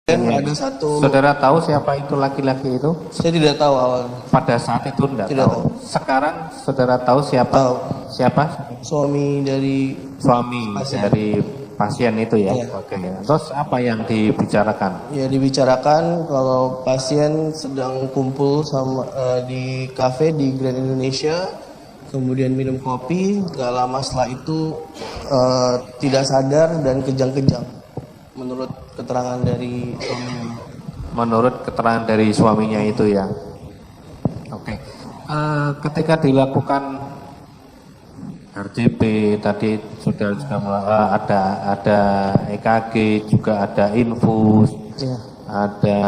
Dan ada satu. Saudara tahu siapa itu laki-laki itu? Saya tidak tahu awalnya. Pada saat itu tidak tahu. Sekarang saudara tahu siapa? Tahu. Siapa? Suami dari pasien. Dari pasien itu ya. Iya. Oke. Terus apa yang dibicarakan? Ya, dibicarakan kalau pasien sedang kumpul sama di kafe di Grand Indonesia, kemudian minum kopi, gak lama setelah itu tidak sadar dan kejang-kejang. Menurut keterangan dari suaminya. Menurut keterangan dari suaminya itu ya. Oke. Ketika dilakukan RCP tadi sudah ada EKG, juga ada infus, Ya. ada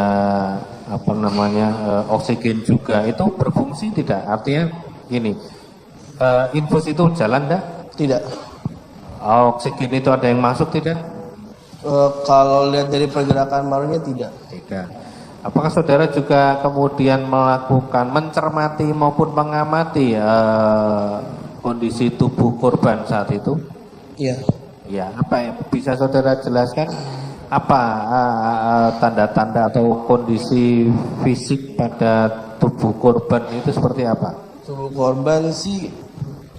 oksigen juga, itu berfungsi tidak? Artinya gini, infus itu jalan enggak? Tidak. Oksigen itu ada yang masuk tidak? Kalau lihat dari pergerakan parunya tidak. Tidak. Apakah saudara juga kemudian melakukan mencermati maupun mengamati kondisi tubuh korban saat itu? Iya. Ya, apa ya? Bisa saudara jelaskan apa tanda-tanda atau kondisi fisik pada tubuh korban itu seperti apa? Tubuh korban sih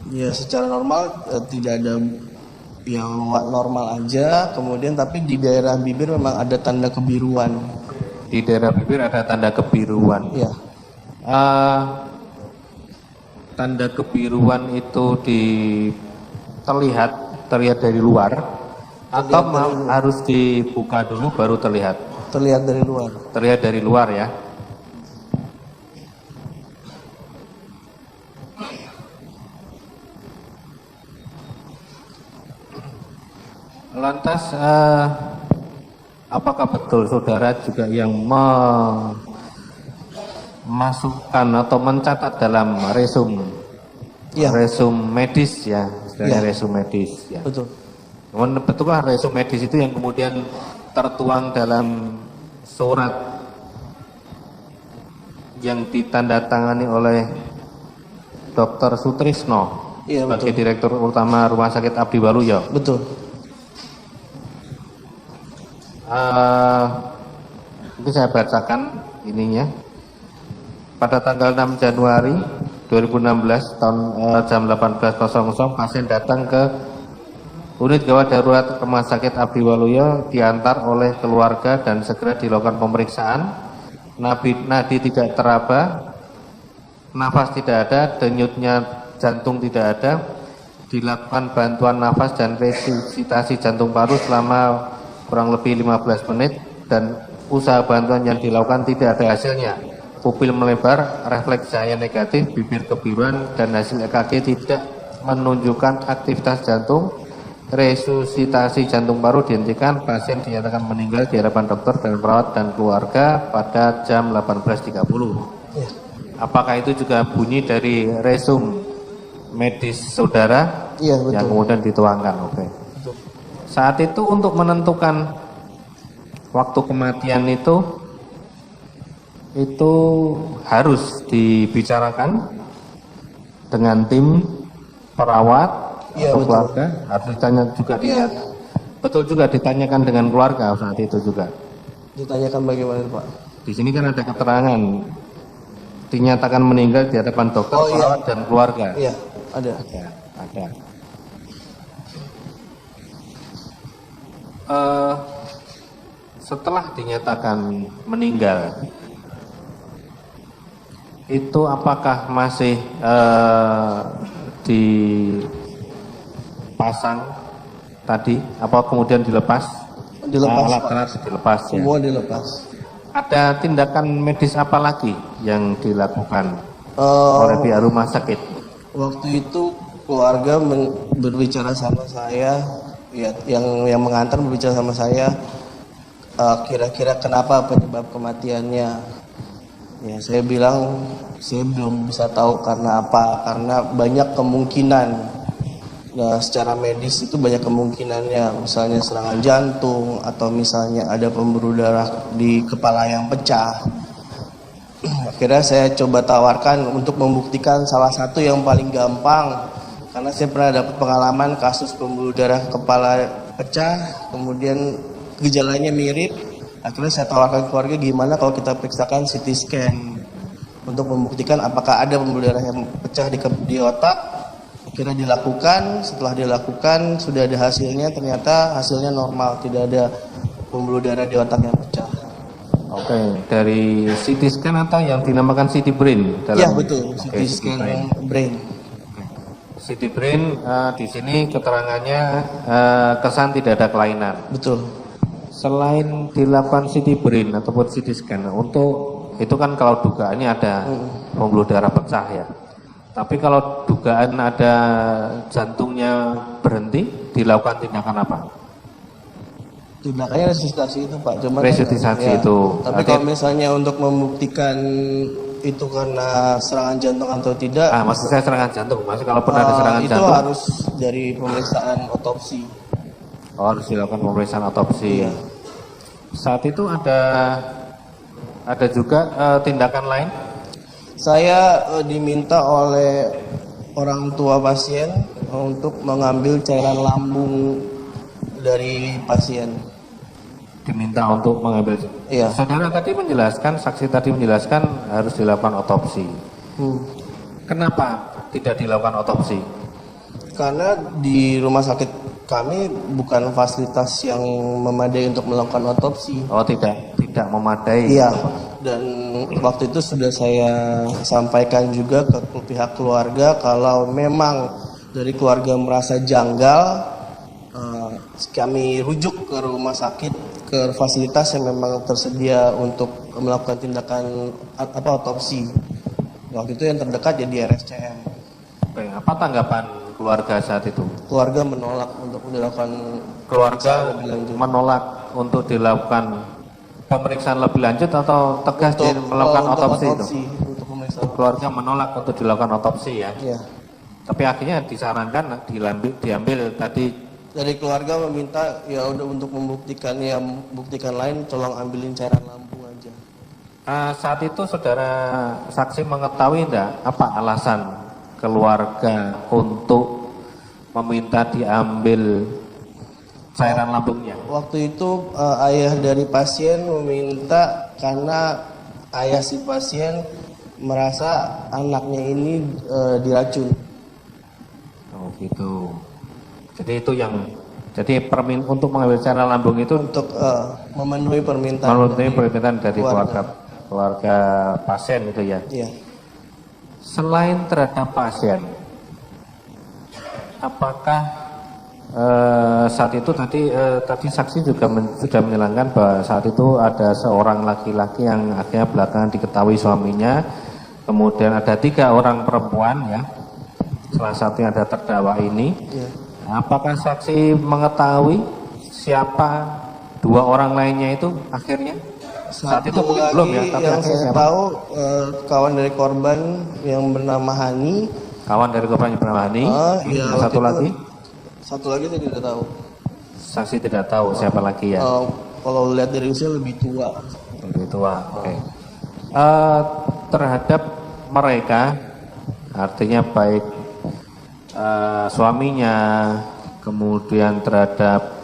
ya secara normal tidak ada yang normal aja, kemudian tapi di daerah bibir memang ada tanda kebiruan. Di daerah bibir ada tanda kebiruan. Ya. Tanda kebiruan itu terlihat dari luar atau harus dibuka dulu baru terlihat? Terlihat dari luar. Terlihat dari luar ya. Lantas apakah betul saudara juga yang memasukkan atau mencatat dalam resum medis ya, resum medis ya. Betul. Betulkah resum medis itu yang kemudian tertuang dalam surat yang ditandatangani oleh Dr. Sutrisno sebagai Direktur Utama Rumah Sakit Abdi Waluyo? Betul. Ini saya bacakan ininya. Pada tanggal 6 Januari 2016 tahun jam 18.00 pasien datang ke unit gawat darurat Rumah Sakit Abdi Waluyo, diantar oleh keluarga dan segera dilakukan pemeriksaan. Nadi tidak teraba, nafas tidak ada, denyutnya jantung tidak ada. Dilakukan bantuan nafas dan resusitasi jantung paru selama kurang lebih 15 menit dan usaha bantuan yang dilakukan tidak ada hasilnya. Pupil melebar, refleks cahaya negatif, bibir kebiruan dan hasil EKG tidak menunjukkan aktivitas jantung. Resusitasi jantung paru dihentikan, pasien dinyatakan meninggal di hadapan dokter dan perawat dan keluarga pada jam 18.30. Ya. Apakah itu juga bunyi dari resum medis saudara? Iya, betul. Yang kemudian dituangkan? Oke. Saat itu untuk menentukan waktu kematian itu harus dibicarakan dengan tim perawat atau keluarga, harus ditanya juga betul juga ditanyakan dengan keluarga saat itu juga. Ditanyakan bagaimana Pak? Di sini kan ada keterangan dinyatakan meninggal di hadapan dokter, perawat dan keluarga. Iya, ada. Ada. Setelah dinyatakan meninggal, itu apakah masih dipasang tadi? Apa kemudian dilepas? Alat-alat dilepas ya. Semua dilepas. Ada tindakan medis apa lagi yang dilakukan oleh pihak rumah sakit? Waktu itu keluarga berbicara sama saya, ya, yang mengantar berbicara sama saya, kira-kira kenapa penyebab kematiannya. Ya, saya bilang saya belum bisa tahu karena apa, karena banyak kemungkinan. Nah, secara medis itu banyak kemungkinannya, misalnya serangan jantung atau misalnya ada pembuluh darah di kepala yang pecah. Akhirnya saya coba tawarkan untuk membuktikan salah satu yang paling gampang, karena saya pernah dapat pengalaman kasus pembuluh darah kepala pecah, kemudian gejalanya mirip, Akhirnya saya tawarkan keluarga gimana kalau kita periksakan CT scan untuk membuktikan apakah ada pembuluh darah yang pecah di otak. Akhirnya dilakukan, setelah dilakukan sudah ada hasilnya, ternyata hasilnya normal, tidak ada pembuluh darah di otak yang pecah. Oke, dari CT scan atau yang dinamakan CT brain? Iya betul, CT scan brain. CT brain di sini keterangannya kesan tidak ada kelainan. Betul. Selain dilakukan CT brain ataupun CT scan, untuk itu kan kalau dugaannya ada pembuluh darah pecah ya. Tapi kalau dugaan ada jantungnya berhenti, dilakukan tindakan apa? Tindakannya resusitasi itu Pak. Cuma resusitasi itu. Tapi kalau misalnya untuk membuktikan itu karena serangan jantung atau tidak, maksud saya serangan jantung, maksud kalau pernah ada serangan itu jantung harus dari pemeriksaan otopsi. Harus dilakukan pemeriksaan otopsi. Iya. Saat itu ada juga tindakan lain. Saya diminta oleh orang tua pasien untuk mengambil cairan lambung dari pasien. Diminta untuk mengambil. Iya. Saudara tadi menjelaskan, saksi tadi menjelaskan harus dilakukan otopsi. Kenapa tidak dilakukan otopsi? Karena di rumah sakit kami bukan fasilitas yang memadai untuk melakukan otopsi. Oh tidak memadai. Iya. Dan waktu itu sudah saya sampaikan juga ke pihak keluarga kalau memang dari keluarga merasa janggal, kami rujuk ke rumah sakit, ke fasilitas yang memang tersedia untuk melakukan tindakan otopsi. Waktu itu yang terdekat jadi RSCM. Oke, apa tanggapan keluarga saat itu? Keluarga menolak untuk dilakukan untuk dilakukan pemeriksaan lebih lanjut atau tegas melakukan otopsi itu? Untuk pemeriksaan. Keluarga menolak untuk dilakukan otopsi ya? Iya. Tapi akhirnya disarankan diambil tadi. Dari keluarga meminta ya udah untuk membuktikan lain, tolong ambilin cairan lambung aja. Saat itu saudara saksi mengetahui enggak apa alasan keluarga untuk meminta diambil cairan lambungnya? Waktu itu ayah dari pasien meminta karena ayah si pasien merasa anaknya ini diracun. Oh gitu. Jadi itu untuk mengambil cairan lambung itu untuk memenuhi permintaan dari keluarga pasien itu ya. Iya. Selain terhadap pasien, apakah saat itu tadi saksi juga sudah menyerangkan bahwa saat itu ada seorang laki-laki yang akhirnya belakangan diketahui suaminya, kemudian ada 3 orang perempuan ya, salah satunya ada terdakwa ini. Iya. Apakah saksi mengetahui siapa 2 orang lainnya itu akhirnya? Saat itu mungkin belum ya, tapi yang saya tahu kawan dari korban yang bernama Hani. Kawan dari korban yang bernama Hani. Iya, satu lagi saya tidak tahu. Saksi tidak tahu siapa lagi ya? Kalau lihat dari usia lebih tua. Lebih tua. Oke. Terhadap mereka, artinya baik suaminya, kemudian terhadap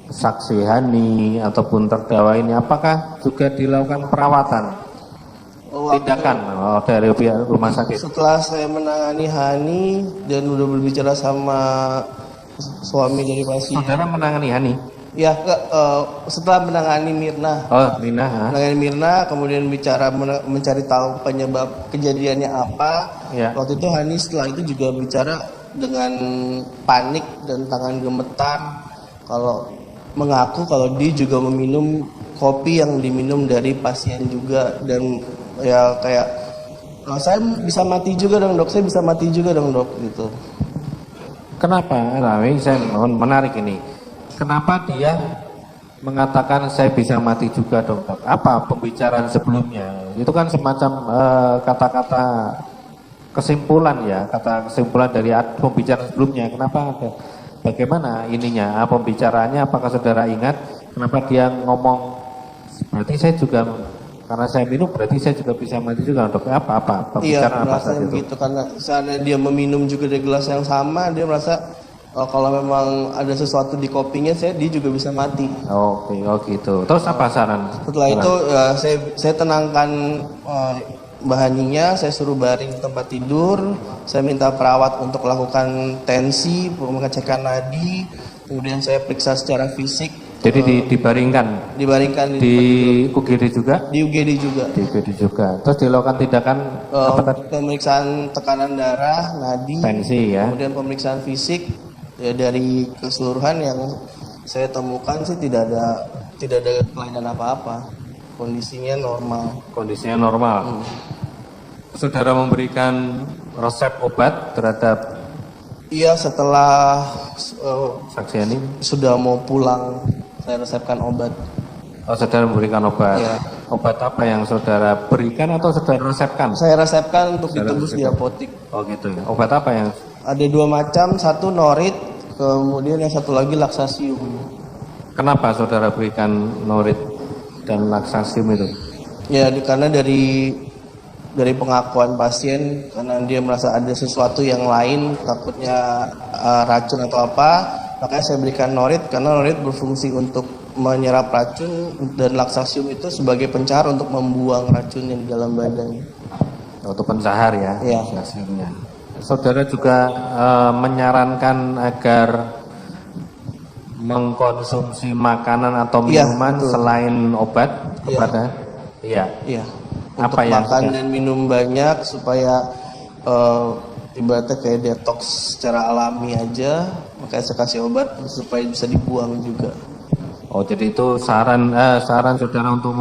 saksi Hani ataupun terdakwa ini, apakah juga dilakukan perawatan, tindakan dari pihak rumah sakit? Setelah saya menangani Hani dan udah berbicara sama suami dari pasien. Saudara menangani Hani? Ya, setelah menangani Mirna. Oh, Mirna. Menangani Mirna, kemudian mencari tahu penyebab kejadiannya apa. Ya. Waktu itu Hani setelah itu juga bicara dengan panik dan tangan gemetar mengaku kalau dia juga meminum kopi yang diminum dari pasien juga, dan ya kayak saya bisa mati juga dong dok, gitu. Kenapa? Saya menarik ini. Kenapa dia mengatakan saya bisa mati juga dong dok? Apa pembicaraan sebelumnya? Itu kan semacam kata-kata kesimpulan ya, kata kesimpulan dari pembicaraan sebelumnya. Kenapa ada? Bagaimana ininya, pembicaraannya, apakah saudara ingat kenapa dia ngomong berarti saya juga, karena saya minum berarti saya juga bisa mati juga untuk apa pembicaraan apa saat itu? Gitu, karena saat dia meminum juga dari gelas yang sama, dia merasa Kalau memang ada sesuatu di kopinya, dia juga bisa mati. Oke, oh gitu. Terus apa saran? Setelah itu saya tenangkan Mbak Haninya, saya suruh baring di tempat tidur, saya minta perawat untuk lakukan tensi, pengecekan nadi, kemudian saya periksa secara fisik. Jadi dibaringkan di UGD juga? Di UGD juga. Di UGD juga. Terus dilakukan tindakan pemeriksaan tekanan darah, nadi, tensi ya. Kemudian pemeriksaan fisik. Ya, dari keseluruhan yang saya temukan sih tidak ada kelainan apa-apa. Kondisinya normal. Saudara memberikan resep obat terhadap? Iya, setelah saksi ini sudah mau pulang, saya resepkan obat. Oh, saudara memberikan obat. Iya. Obat apa yang saudara berikan atau saudara resepkan? Saya resepkan untuk ditebus di apotik. Oh gitu ya. Obat apa yang? Ada 2 macam, satu norit, kemudian yang satu lagi laksasium. Kenapa saudara berikan norit dan laksasium itu? Ya, karena dari pengakuan pasien, karena dia merasa ada sesuatu yang lain, takutnya racun atau apa, makanya saya berikan norit, karena norit berfungsi untuk menyerap racun dan laksasium itu sebagai pencahar untuk membuang racun yang di dalam badan. Untuk pencahar ya? Iya. Laksasiumnya. Saudara juga menyarankan agar mengkonsumsi makanan atau minuman selain obat kepada? Iya. Untuk makan dan minum banyak supaya ibaratnya kayak detox secara alami aja, makanya saya kasih obat supaya bisa dibuang juga. Oh, jadi itu saran saudara untuk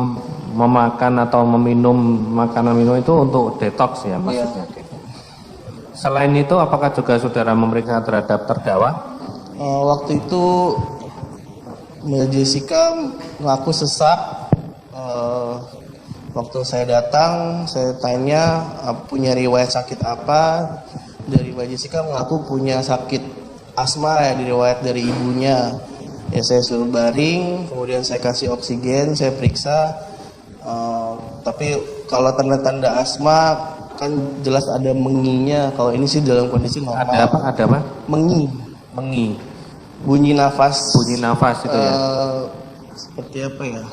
memakan atau meminum makanan minum itu untuk detox ya maksudnya? Iya. Selain itu, apakah juga saudara memeriksa terhadap terdakwa? Waktu itu Mbak Jessica mengaku sesak. Waktu saya datang, saya tanya punya riwayat sakit apa. Dari Mbak Jessica mengaku punya sakit asma ya, diriwayat dari ibunya. Ya, saya suruh baring, kemudian saya kasih oksigen, saya periksa. Tapi kalau tanda-tanda asma kan jelas ada menginya. Kalau ini sih dalam kondisi normal. Ada apa? Mengi. Bunyi nafas itu ya. Seperti apa ya?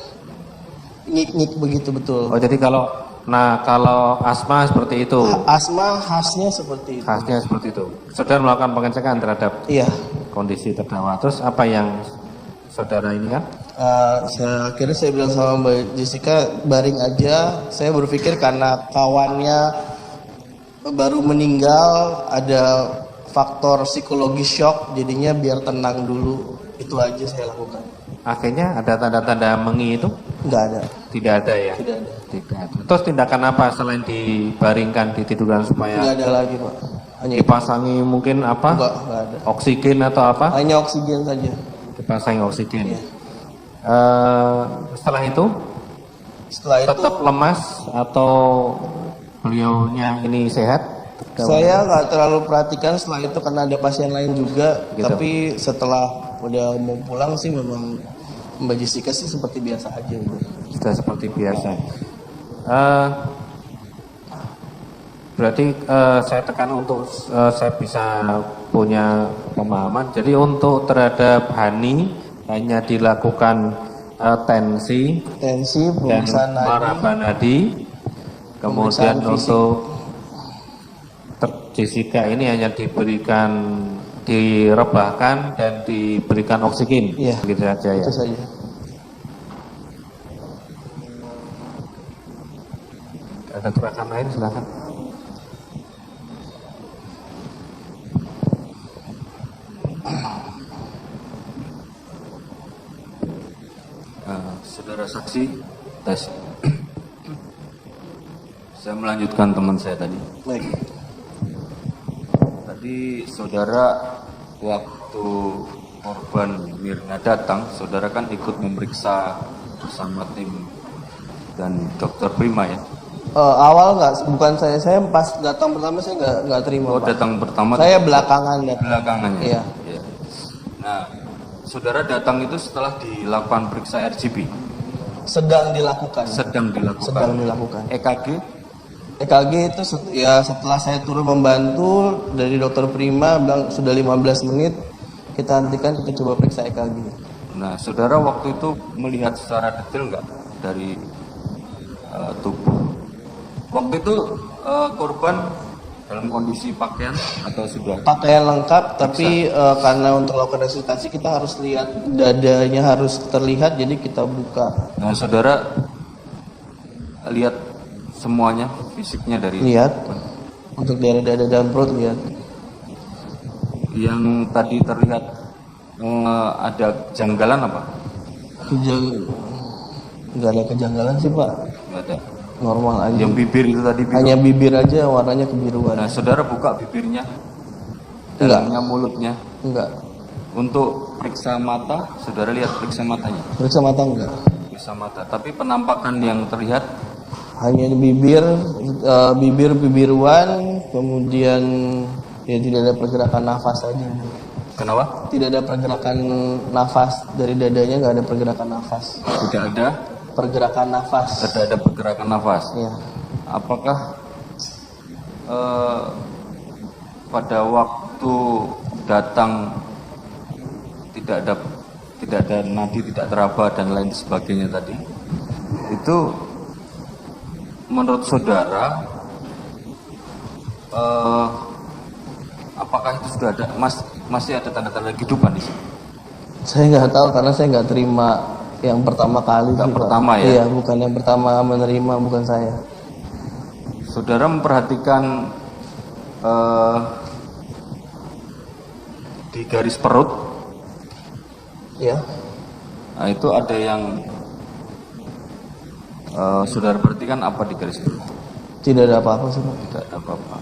Nyik begitu betul. Oh, jadi kalau asma seperti itu. Asma khasnya seperti itu. Khasnya seperti itu. Saudara melakukan pengecekan terhadap kondisi terdakwa. Terus apa yang saudara ini kan? Akhirnya saya bilang sama Mbak Jessica baring aja. Saya berpikir karena kawannya baru meninggal, ada faktor psikologi shock, jadinya biar tenang dulu. Itu aja saya lakukan. Akhirnya ada tanda-tanda mengi itu? Enggak ada. Tidak ada ya? Tidak ada. Tidak ada. Terus tindakan apa selain dibaringkan, ditidurkan supaya? Enggak ada lagi, Pak. Hanya dipasangi mungkin apa? Enggak ada. Oksigen atau apa? Hanya oksigen saja. Dipasangi oksigen. Iya. Setelah itu tetap lemas atau beliaunya ini sehat? Saya nggak terlalu perhatikan setelah itu karena ada pasien lain juga. Gitu. Tapi setelah udah mau pulang sih memang Mbak Jessica sih seperti biasa aja gitu. Sudah seperti biasa. Berarti saya tekan untuk saya bisa punya pemahaman. Jadi untuk terhadap Hani hanya dilakukan tensi dan maraban nadi. Kemudian untuk Jessica ini hanya direbahkan dan diberikan oksigen. Iya, gitu saja ya. Itu saja. Ada rekan lain silakan. Saudara saksi, tes. Saya melanjutkan teman saya tadi. Baik. Tadi saudara waktu korban Mirna datang, saudara kan ikut memeriksa bersama tim dan dokter Prima ya? Awal bukan saya pas datang pertama saya nggak terima. Oh, Pak. Datang pertama? Saya belakangan datang. Belakangannya? Iya. Ya. Nah, saudara datang itu setelah dilakukan periksa RGB? Sedang dilakukan. EKG itu ya setelah saya turun membantu dari dokter Prima bilang sudah 15 menit. kita hentikan, kita coba periksa EKG. Nah, saudara waktu itu melihat secara detail nggak dari tubuh? Waktu itu korban dalam kondisi pakaian atau sudah? Pakaian lengkap, tapi karena untuk melakukan resusitasi kita harus lihat dadanya harus terlihat, jadi kita buka. Nah, saudara lihat semuanya fisiknya dari Lihat untuk daerah dada dan perut, lihat. yang tadi terlihat ada kejanggalan apa? Nggak ada kejanggalan sih Pak, Nggak ada. normal aja. Yang bibir itu tadi biru. Hanya bibir aja warnanya kebiruan. Nah, saudara buka bibirnya, Enggak. dalamnya mulutnya. Enggak. Untuk periksa mata, saudara lihat periksa matanya. Periksa mata enggak. Periksa mata. Tapi penampakan yang terlihat Hanya bibir, biruan, kemudian ya tidak ada pergerakan nafas aja. kenapa? Tidak ada pergerakan nafas dari dadanya, nggak ada pergerakan nafas. Tidak ada. Pergerakan nafas. Tidak ada pergerakan nafas. Ya. Apakah pada waktu datang tidak ada nadi, tidak teraba dan lain sebagainya tadi, itu menurut saudara apakah itu sudah ada masih ada tanda-tanda kehidupan di sini? Saya nggak tahu karena saya nggak terima yang pertama kali. Nggak sih, Pak. pertama ya? Iya, bukan yang pertama menerima, bukan saya. Saudara memperhatikan di garis perut, Ya. nah itu ada yang saudara perhatikan apa di garis perut? Tidak ada apa-apa sih Pak. Tidak ada apa-apa.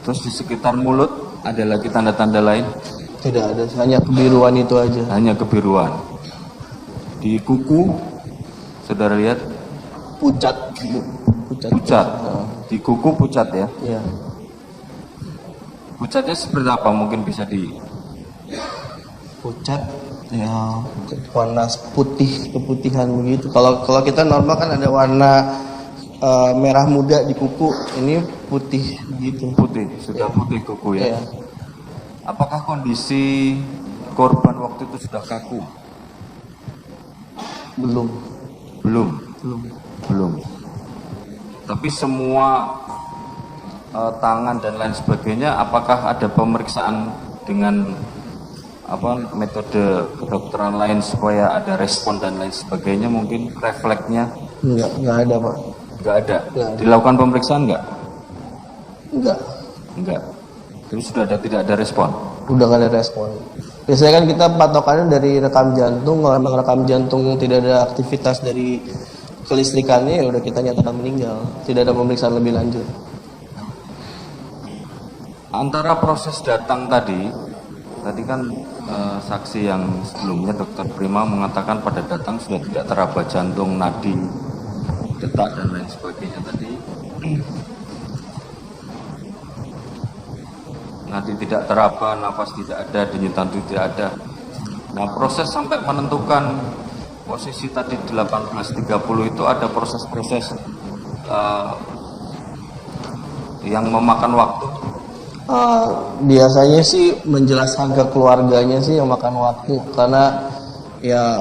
Terus di sekitar mulut ada lagi tanda-tanda lain? Tidak ada, hanya kebiruan itu aja. Hanya kebiruan. Di kuku, saudara lihat Pucat. Pucat. pucat. Nah, Di kuku pucat ya. iya. Pucatnya seperti apa? Mungkin bisa di Pucat ya warna putih, keputihan begitu. Kalau kita normal kan ada warna merah muda di kuku, ini putih begitu. putih, sudah putih kuku ya. Iya. Apakah kondisi korban waktu itu sudah kaku? Belum. Belum. Belum. Belum. Tapi semua tangan dan lain sebagainya, apakah ada pemeriksaan dengan metode kedokteran lain supaya ada respon dan lain sebagainya, mungkin refleksnya? Enggak ada Pak. Nggak ada. Nggak ada. Dilakukan pemeriksaan nggak? Enggak. Enggak. Terus sudah tidak ada respon. Udah nggak ada respon. Biasanya kan kita patokannya dari rekam jantung. Kalau memang rekam jantung tidak ada aktivitas dari kelistrikannya, ya udah kita nyatakan meninggal. Tidak ada pemeriksaan lebih lanjut. Antara proses datang tadi kan saksi yang sebelumnya Dokter Prima mengatakan pada datang sudah tidak teraba jantung, nadi, detak dan lain sebagainya tadi. Nadi tidak teraba, nafas tidak ada, denyut jantung tidak ada. Nah, proses sampai menentukan posisi tadi 18.30 itu ada proses-proses yang memakan waktu. Biasanya sih menjelaskan ke keluarganya sih yang makan waktu, karena ya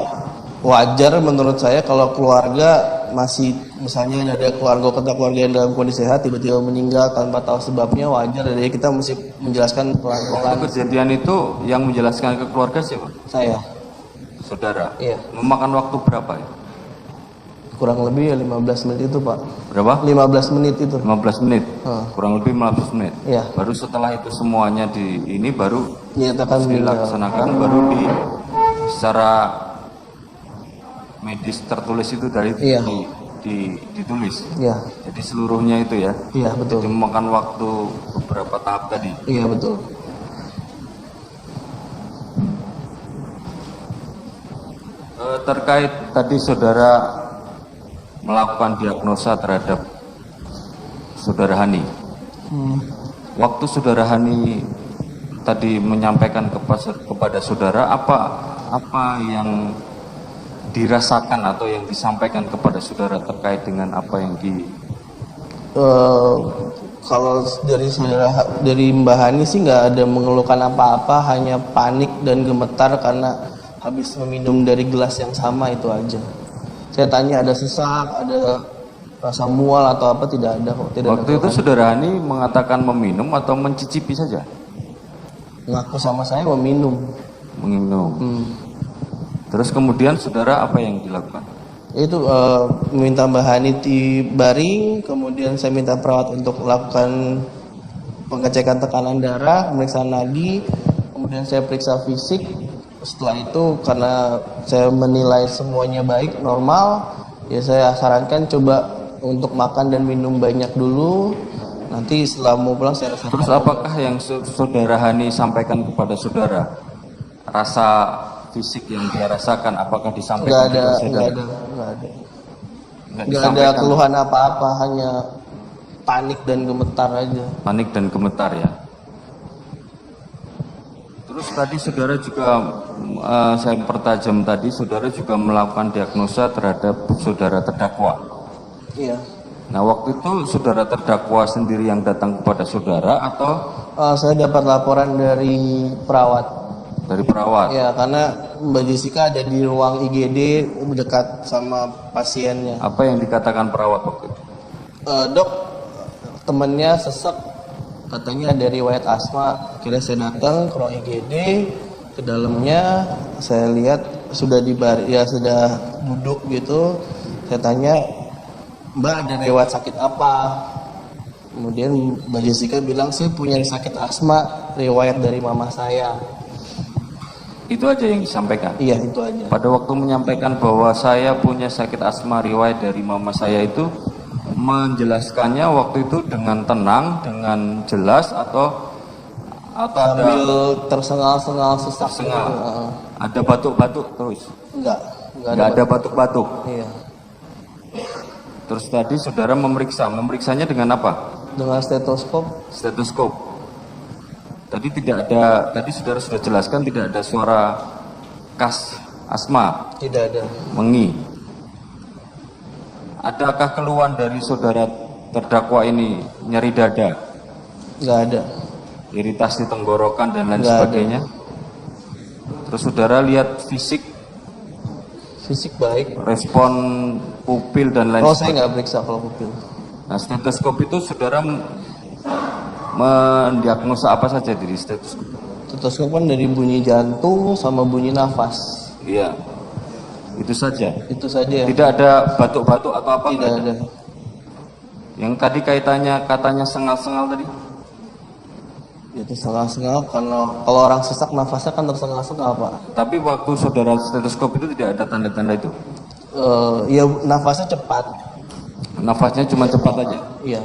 wajar menurut saya kalau keluarga masih, misalnya ada keluarga yang dalam kondisi sehat tiba-tiba meninggal tanpa tahu sebabnya, wajar. Jadi kita mesti menjelaskan pelan-pelan. Waktu kejadian itu yang menjelaskan ke keluarga siapa? Saya, Saudara. Iya. Memakan waktu berapa ya? kurang lebih ya 15 menit itu Pak. Berapa? 15 menit itu. 15 menit. Ah. Kurang lebih 15 menit. Iya. Baru setelah itu semuanya baru Nyatakan meninggal. dilaksanakan, baru secara medis tertulis itu dari Iya. ditulis. Iya. Jadi seluruhnya itu ya. Iya betul. Jadi memakan waktu beberapa tahap tadi. Iya betul. Terkait tadi saudara melakukan diagnosa terhadap saudara Hani. Waktu saudara Hani tadi menyampaikan kepada saudara, apa yang dirasakan atau yang disampaikan kepada saudara terkait dengan apa yang Kalau dari Mbak Hani sih nggak ada mengeluhkan apa-apa, hanya panik dan gemetar karena habis meminum dari gelas yang sama, itu aja. Saya tanya ada sesak, ada rasa mual atau apa, tidak ada kok. Tidak Waktu itu saudara Hani mengatakan meminum atau mencicipi saja? Ngaku sama saya meminum. Meminum. Terus kemudian saudara apa yang dilakukan? Itu minta Mbak Hani dibaring, kemudian saya minta perawat untuk melakukan pengecekan tekanan darah, pemeriksaan nadi, kemudian saya periksa fisik. Setelah itu karena saya menilai semuanya baik, normal, ya saya sarankan coba untuk makan dan minum banyak dulu. Nanti setelah mau pulang saya rasakan. Terus apakah yang saudara Hani sampaikan kepada saudara? Rasa fisik yang dia rasakan apakah disampaikan kepada saudara? Nggak ada keluhan apa-apa, hanya panik dan gemetar aja. Panik dan gemetar ya. Terus tadi saudara juga saya pertajam tadi, saudara juga melakukan diagnosa terhadap saudara terdakwa. Iya. Nah waktu itu saudara terdakwa sendiri yang datang kepada saudara atau? Saya dapat laporan dari perawat. Dari perawat? Ya, karena Mbak Jessica ada di ruang IGD dekat sama pasiennya. Apa yang dikatakan perawat waktu itu? Dok, temennya sesek, katanya ada riwayat asma. Kira saya datang ke ruang IGD, ke dalamnya saya lihat sudah sudah duduk gitu. Saya tanya, Mbak ada riwayat sakit apa? Kemudian Mbak Jessica bilang, saya punya sakit asma, riwayat dari mama saya. Itu aja yang disampaikan? Iya, itu aja. Pada waktu menyampaikan bahwa saya punya sakit asma riwayat dari mama saya itu, menjelaskannya waktu itu dengan tenang, dengan jelas atau sambil tersengal-sengal sesak. Tersengal. Ada batuk-batuk terus? Enggak ada batuk-batuk? Iya. Terus tadi saudara memeriksanya dengan apa? Dengan stetoskop. Stetoskop. Tadi saudara sudah jelaskan tidak ada suara khas asma. Tidak ada. Mengi. Adakah keluhan dari saudara terdakwa ini nyeri dada? Enggak ada. Iritasi tenggorokan dan lain Nggak sebagainya? ada. Terus saudara lihat fisik baik. Respon pupil dan lain sebagainya? Saya nggak periksa kalau pupil. Nah, stetoskop itu saudara mendiagnosa apa saja dari stetoskop? Stetoskop kan dari bunyi jantung sama bunyi nafas. Iya. Itu saja. Itu saja. Tidak ada batuk-batuk atau apa? Tidak ada. Yang tadi katanya sengal-sengal tadi? Itu sengal-sengal, kalau orang sesak nafasnya kan tersengal-sengal, Pak. Tapi waktu saudara stetoskop itu tidak ada tanda-tanda itu? Ya nafasnya cepat. Nafasnya cuma cepat aja? Iya.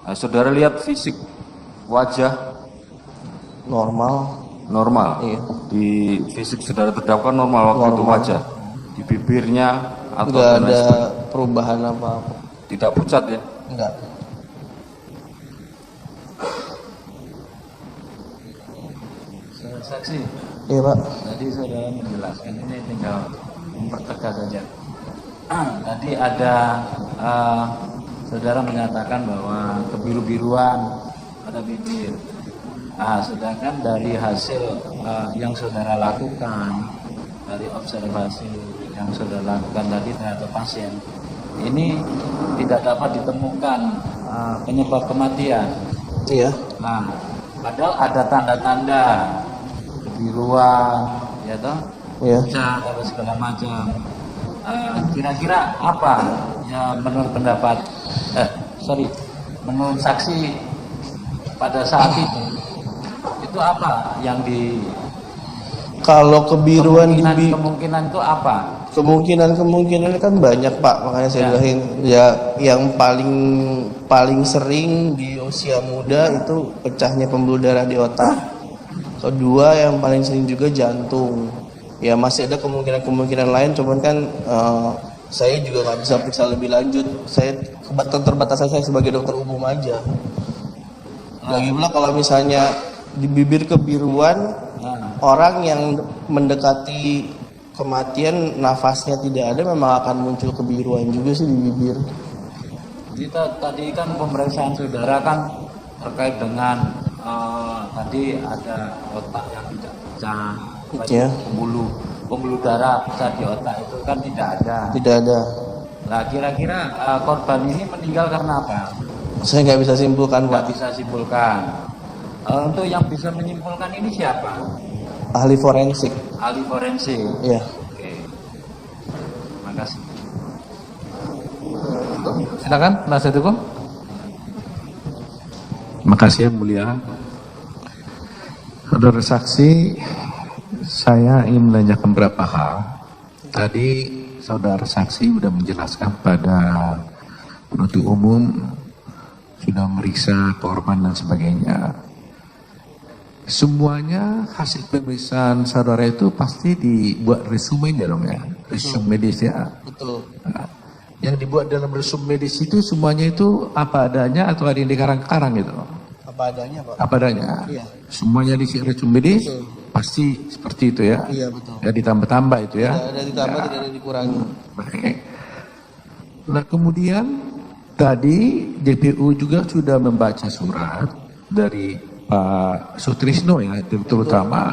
Nah, saudara lihat fisik wajah normal. Iya. Di fisik saudara terdakwa normal waktu itu wajah. Di bibirnya atau nggak ada perubahan apa-apa. Tidak pucat ya? Enggak. Saksi. Iya, Pak. Tadi saudara menjelaskan, ini tinggal mempertegas saja. Tadi ada saudara menyatakan bahwa kebiru-biruan pada bibir. Sedangkan dari hasil yang saudara lakukan, dari observasi yang saudara lakukan tadi terhadap pasien, ini tidak dapat ditemukan penyebab kematian. Iya. Nah, padahal ada tanda-tanda kebiruan, ya toh, pucat atau segala macam. Kira-kira apa ya menurut pendapat, menurut saksi pada saat itu apa yang kalau kebiruan kemungkinan itu apa? Kemungkinan kan banyak, Pak, makanya saya bilang ya yang paling sering di usia muda itu pecahnya pembuluh darah di otak. Kedua yang paling sering juga jantung. Ya masih ada kemungkinan lain, cuman kan saya juga nggak bisa periksa lebih lanjut. Saya keterbatasan saya sebagai dokter umum aja. Lagi pula kalau misalnya di bibir kebiruan, orang yang mendekati kematian nafasnya tidak ada, memang akan muncul kebiruan juga sih di bibir. Tadi kan pemeriksaan saudara kan terkait dengan tadi ada otak yang tidak pecah, Ya. pembuluh darah pecah di otak itu kan tidak ada. Tidak ada. Nah, kira-kira korban ini meninggal karena apa? Saya nggak bisa simpulkan, Nggak Pak. bisa simpulkan. Untuk yang bisa menyimpulkan ini siapa? Ahli forensik. Ahli forensik. Ya. Oke. Terima kasih. Silakan penasihat hukum. Terima kasih yang mulia. Saudara saksi, saya ingin menanyakan beberapa hal. Tadi saudara saksi sudah menjelaskan pada penuntut umum, sudah memeriksa korban dan sebagainya. Semuanya hasil pemeriksaan saudara itu pasti dibuat resume ya dong ya, resume medis ya. Betul. Nah, yang dibuat dalam resume medis itu semuanya itu apa adanya atau ada yang dikarang-karang gitu? Apa adanya, Pak? Apa adanya? Iya. Semuanya di resume medis Betul. pasti seperti itu ya? Iya, betul. Ya ditambah-tambah itu ya? Tidak ada ditambah, tidak ada dikurangi. Baik. Nah kemudian tadi DPU juga sudah membaca surat dari Pak Sutrisno ya, terutama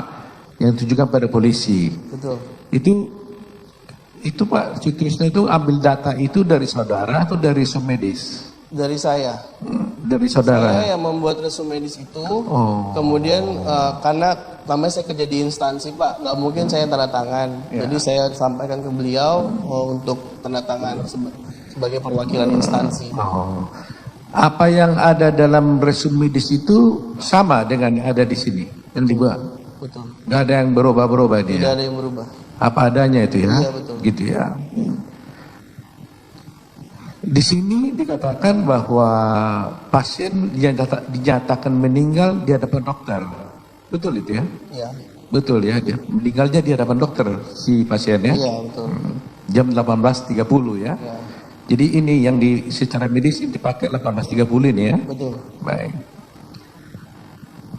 yang ditujukan pada polisi. Betul. Itu Pak Sutrisno itu ambil data itu dari saudara atau dari resume medis? Dari saya. Dari saudara. Saya yang membuat resume medis itu. Oh. Kemudian karena namanya saya kerja di instansi, Pak, nggak mungkin saya tanda tangan. Ya. Jadi saya sampaikan ke beliau untuk tanda tangan sebagai perwakilan instansi. Oh. Apa yang ada dalam resume medis itu sama dengan yang ada di sini yang dibuat. Betul. Nggak ada yang berubah-berubah Tidak dia. ada yang berubah. Apa adanya itu ya? Iya, betul. Gitu ya. Di sini dikatakan bahwa pasien dinyatakan meninggal di hadapan dokter. Betul itu ya? Iya. Betul ya, dia meninggalnya di hadapan dokter si pasiennya. Iya, betul. Jam 18.30 ya. Iya. Jadi ini yang secara medis dipakai 18.30 ini ya. Betul. Baik.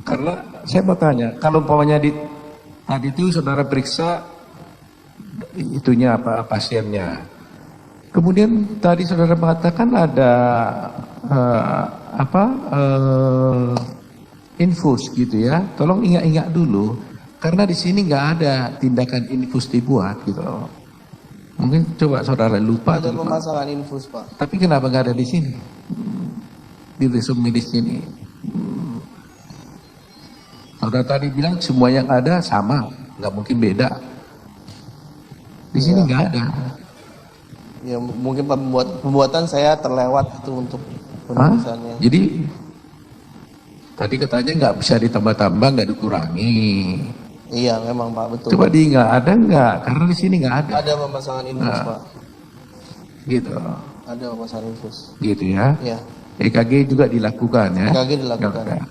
Karena saya mau tanya, kalau umpamanya tadi itu saudara periksa itunya apa pasiennya. Kemudian tadi saudara mengatakan ada infus gitu ya. Tolong ingat-ingat dulu karena di sini nggak ada tindakan infus dibuat gitu. Mungkin coba saudara lupa. Ada pemasangan infus, Pak. Tapi kenapa nggak ada di sini? Di resume medis ini. Saudara tadi bilang semua yang ada sama, nggak mungkin beda. Di sini nggak ada. Ya mungkin pembuatan saya terlewat itu untuk penulisannya. Jadi tadi katanya nggak bisa ditambah-tambah, nggak dikurangi. Iya, memang Pak, betul. Coba nggak ada nggak? Karena di sini nggak ada. Ada pemasangan infus, Pak. Gitu, Ada pemasangan infus. gitu ya. Iya. EKG juga dilakukan ya. EKG dilakukan. Ya.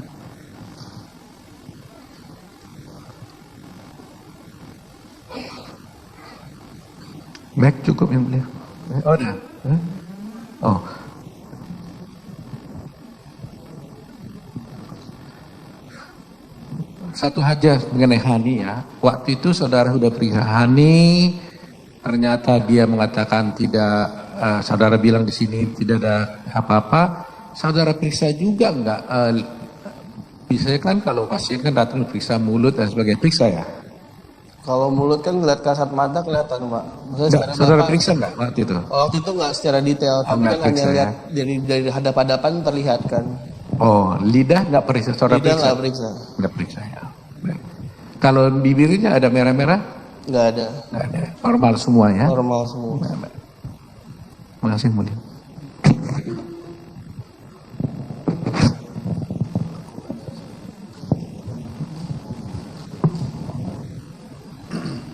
Baik, cukup yang mulia. Oh, udah. Oh. Satu aja mengenai Hani ya. Waktu itu saudara sudah periksa Hani, ternyata dia mengatakan tidak, saudara bilang di sini tidak ada apa-apa. Saudara periksa juga enggak? Biasanya kan kalau pasien kan datang periksa mulut dan sebagainya, periksa ya? Kalau mulut kan ngeliat kasat mata kelihatan, Pak. Maksudnya Enggak, saudara periksa enggak waktu itu? Waktu itu nggak secara detail, tapi nggak kan hanya periksa, lihat dari hadap-hadapan terlihat kan. Oh, lidah enggak periksa, saudara Lidah periksa? nggak periksa. Enggak periksa ya. Baik. Kalau bibirnya ada merah-merah? Nggak ada. Enggak ada. Normal semua ya? Normal semua. Terima kasih mulia.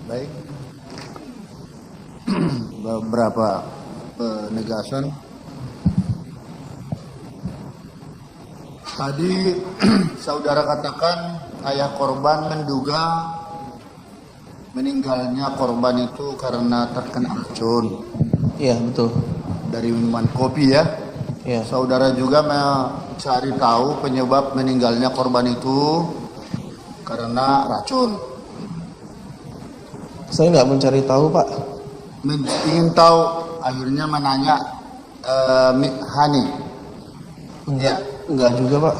Baik. Beberapa penegasan. Tadi saudara katakan ayah korban menduga meninggalnya korban itu karena terkena racun Iya, betul. dari minuman kopi ya. Iya. Saudara juga mencari tahu penyebab meninggalnya korban itu karena racun. Saya nggak mencari tahu, Pak. Ingin tahu, akhirnya menanya Hani. Enggak juga, Pak.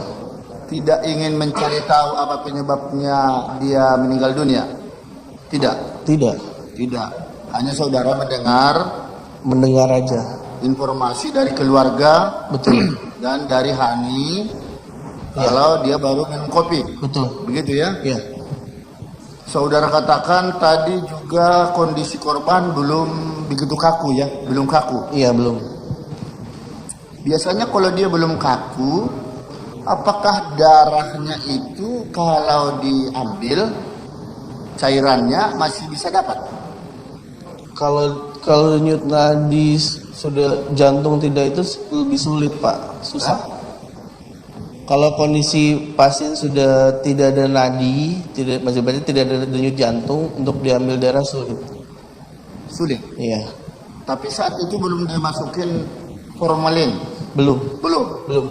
Tidak ingin mencari tahu apa penyebabnya dia meninggal dunia. Tidak. Tidak. Tidak. Hanya saudara Mendengar aja. informasi dari keluarga Betul. dan dari Hani kalau dia baru minum kopi. Betul. Begitu ya? Iya. Saudara katakan tadi juga kondisi korban belum begitu kaku ya, belum kaku. Iya, belum. Biasanya kalau dia belum kaku, apakah darahnya itu kalau diambil cairannya masih bisa dapat? Kalau denyut nadi sudah jantung tidak itu lebih sulit, Pak. Susah. Kalau kondisi pasien sudah tidak ada nadi, maksudnya tidak ada denyut jantung, untuk diambil darah sulit. Sulit. Iya. Tapi saat itu belum dimasukin formalin. Belum. Belum.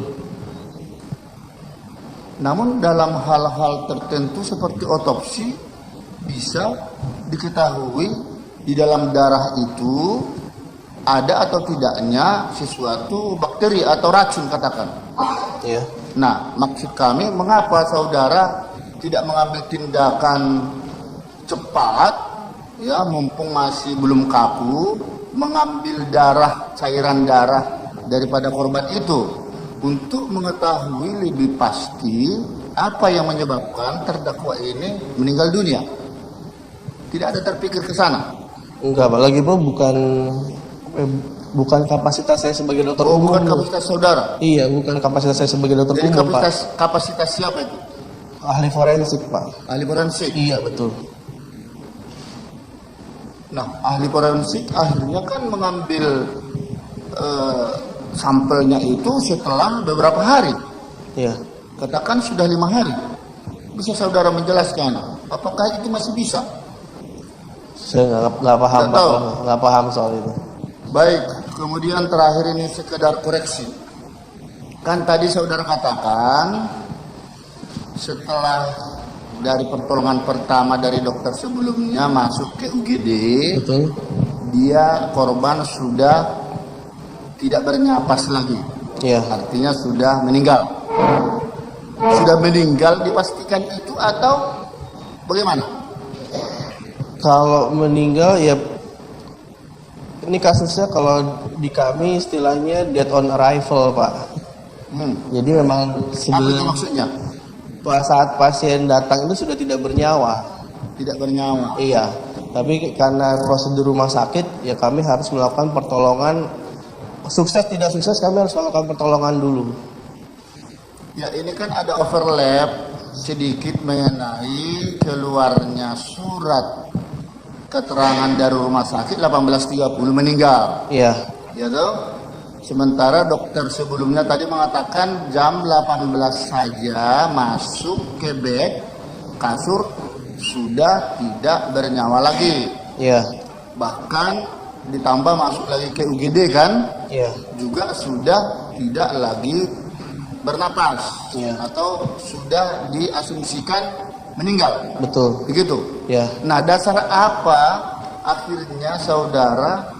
Namun dalam hal-hal tertentu seperti otopsi bisa diketahui di dalam darah itu ada atau tidaknya sesuatu bakteri atau racun katakan. Iya. Nah, maksud kami mengapa saudara tidak mengambil tindakan cepat ya mumpung masih belum kaku mengambil cairan darah daripada korban itu untuk mengetahui lebih pasti apa yang menyebabkan terdakwa ini meninggal dunia. Tidak ada terpikir ke sana. Enggak, Pak. Lagi Pak, bukan kapasitas saya sebagai dokter umum. Bukan kapasitas saudara. Iya, bukan kapasitas saya sebagai dokter Jadi umum, kapasitas siapa itu? Pak. Ahli forensik, Pak. Ahli forensik. Iya, betul. Nah, ahli forensik akhirnya kan mengambil sampelnya itu setelah beberapa hari. Iya. Katakan sudah 5 hari. Bisa saudara menjelaskan apakah itu masih bisa? Saya nggak paham, Nggak Pak. tahu. Nggak paham soal itu. Baik, kemudian terakhir ini sekedar koreksi. Kan tadi saudara katakan setelah dari pertolongan pertama dari dokter sebelumnya masuk ke UGD, Betul. dia korban sudah tidak bernapas lagi. Iya. Artinya sudah meninggal. Sudah meninggal dipastikan itu atau bagaimana? Kalau meninggal ya, ini kasusnya kalau di kami istilahnya death on arrival, Pak. Jadi memang Apa itu sebelum maksudnya? saat pasien datang itu sudah tidak bernyawa. Tidak bernyawa. Iya. Tapi karena prosedur rumah sakit ya kami harus melakukan pertolongan. Sukses tidak sukses kami harus melakukan pertolongan dulu. Ya ini kan ada overlap sedikit mengenai keluarnya surat keterangan dari rumah sakit 18.30 meninggal. Iya. Ya toh? Sementara dokter sebelumnya tadi mengatakan jam 18 saja masuk ke bed kasur sudah tidak bernyawa lagi. Iya. Bahkan ditambah masuk lagi ke UGD kan? Iya. Juga sudah tidak lagi bernapas. Iya. Atau sudah diasumsikan meninggal. Betul. Begitu. Ya. Nah, dasar apa akhirnya saudara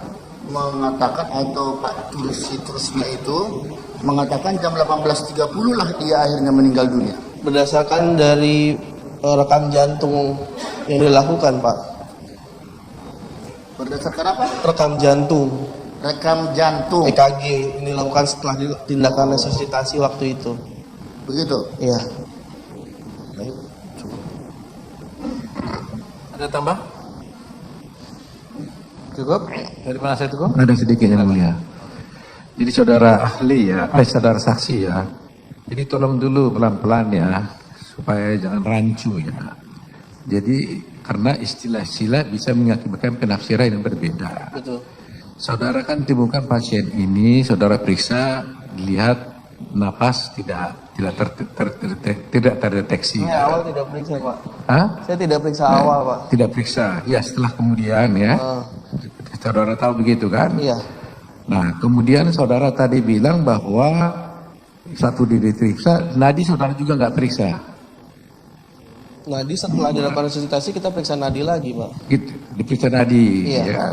mengatakan atau Pak Turusnya itu mengatakan jam 18.30 lah dia akhirnya meninggal dunia? Berdasarkan dari rekam jantung yang dilakukan, Pak. Berdasarkan apa? Rekam jantung, Rekam jantung. EKG yang dilakukan setelah tindakan resusitasi waktu itu. Begitu. Iya. Baik. Ada tambah? Cukup? Dari penasihat hukum? Ada sedikit yang mulia. Jadi saudara ahli ya, saudara saksi ya. Jadi tolong dulu pelan-pelan ya, supaya jangan rancu ya. Jadi karena istilah-istilah bisa mengakibatkan penafsiran yang berbeda. Betul. Saudara kan temukan pasien ini, saudara periksa, lihat napas tidak terdeteksi. Saya awal tidak periksa, Pak. Hah? Saya tidak periksa awal, Pak. Tidak periksa. Ya setelah kemudian ya. Saudara tahu begitu kan? Iya. Nah, kemudian saudara tadi bilang bahwa satu diperiksa, nadi saudara juga nggak periksa. Nadi setelah dilakukan resusitasi kita periksa nadi lagi, Pak. Gitu, diperiksa nadi. Iya. Ya.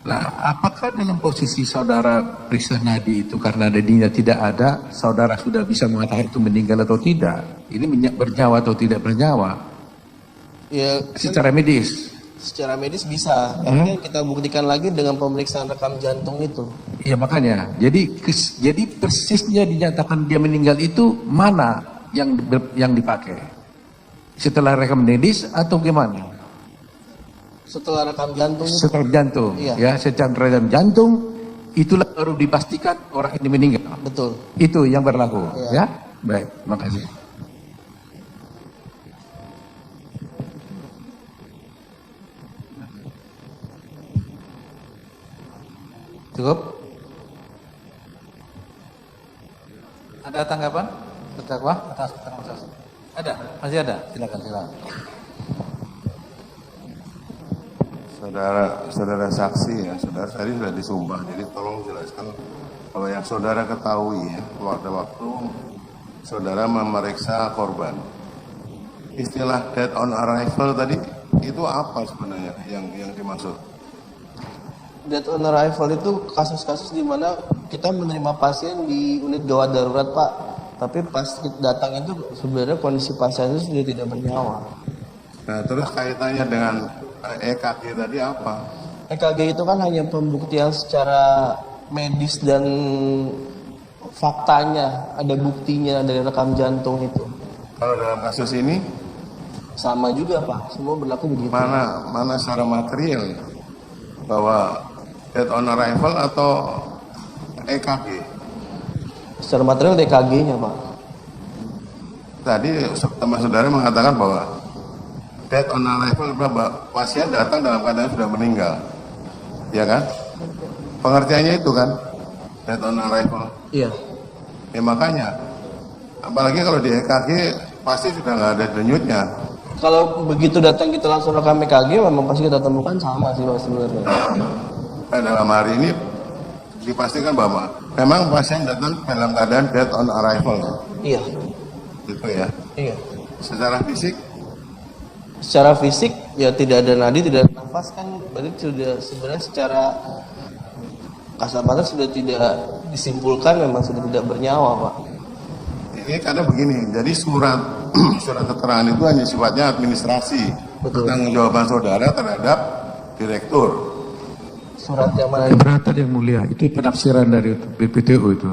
Nah, apakah dalam posisi saudara periksa nadi itu karena nadinya tidak ada, saudara sudah bisa mengatakan itu meninggal atau tidak? Ini bernyawa atau tidak bernyawa? Ya, Secara medis. secara medis bisa. Tapi kita buktikan lagi dengan pemeriksaan rekam jantung itu. Iya makanya. Jadi persisnya dinyatakan dia meninggal itu mana yang dipakai? Setelah rekam medis atau gimana? Setelah rekam jantung itu. Setelah jantung, Iya. ya, secara rekam jantung itulah baru dipastikan orang ini meninggal. Betul. Itu yang berlaku, Iya. ya. Baik, makasih. Cukup? Ada tanggapan? Terdakwa atas keterangan saksi? Ada? Masih ada? Silakan. Saudara saksi ya, saudara tadi sudah disumpah, jadi tolong jelaskan kalau yang saudara ketahui ya, pada waktu saudara memeriksa korban. Istilah dead on arrival tadi itu apa sebenarnya yang dimaksud? Death on arrival itu kasus-kasus di mana kita menerima pasien di unit gawat darurat, Pak. Tapi pas kita datang itu sebenarnya kondisi pasien itu sudah tidak bernyawa. Nah, terus kaitannya dengan EKG tadi apa? EKG itu kan hanya pembuktian secara medis dan faktanya, ada buktinya dari rekam jantung itu. Kalau dalam kasus ini Sama juga, Pak. Semua berlaku begitu. mana secara material ya? Bahwa dead on arrival atau EKG? Secara material EKG-nya, Pak. Tadi teman saudara mengatakan bahwa dead on arrival bahwa pasien datang dalam keadaan sudah meninggal, ya kan? Pengertiannya itu kan dead on arrival. Iya. Ya makanya, apalagi kalau di EKG pasti sudah nggak ada denyutnya. Kalau begitu datang kita langsung rekam EKG, memang pasti kita temukan sama sih, Pak, sebenarnya. Nah, dalam hari ini dipastikan bahwa memang pasien datang dalam keadaan dead on arrival, Iya. gitu ya. Iya. Secara fisik, Secara fisik ya tidak ada nadi, tidak ada nafas, kan berarti sudah sebenarnya secara kasat mata sudah tidak disimpulkan memang sudah tidak bernyawa, Pak. ini karena begini, jadi surat keterangan itu hanya sifatnya administrasi, Betul. pertanggungjawaban saudara terhadap direktur. Surat yang mana? Keberatan yang mulia, itu penafsiran dari BPTU itu.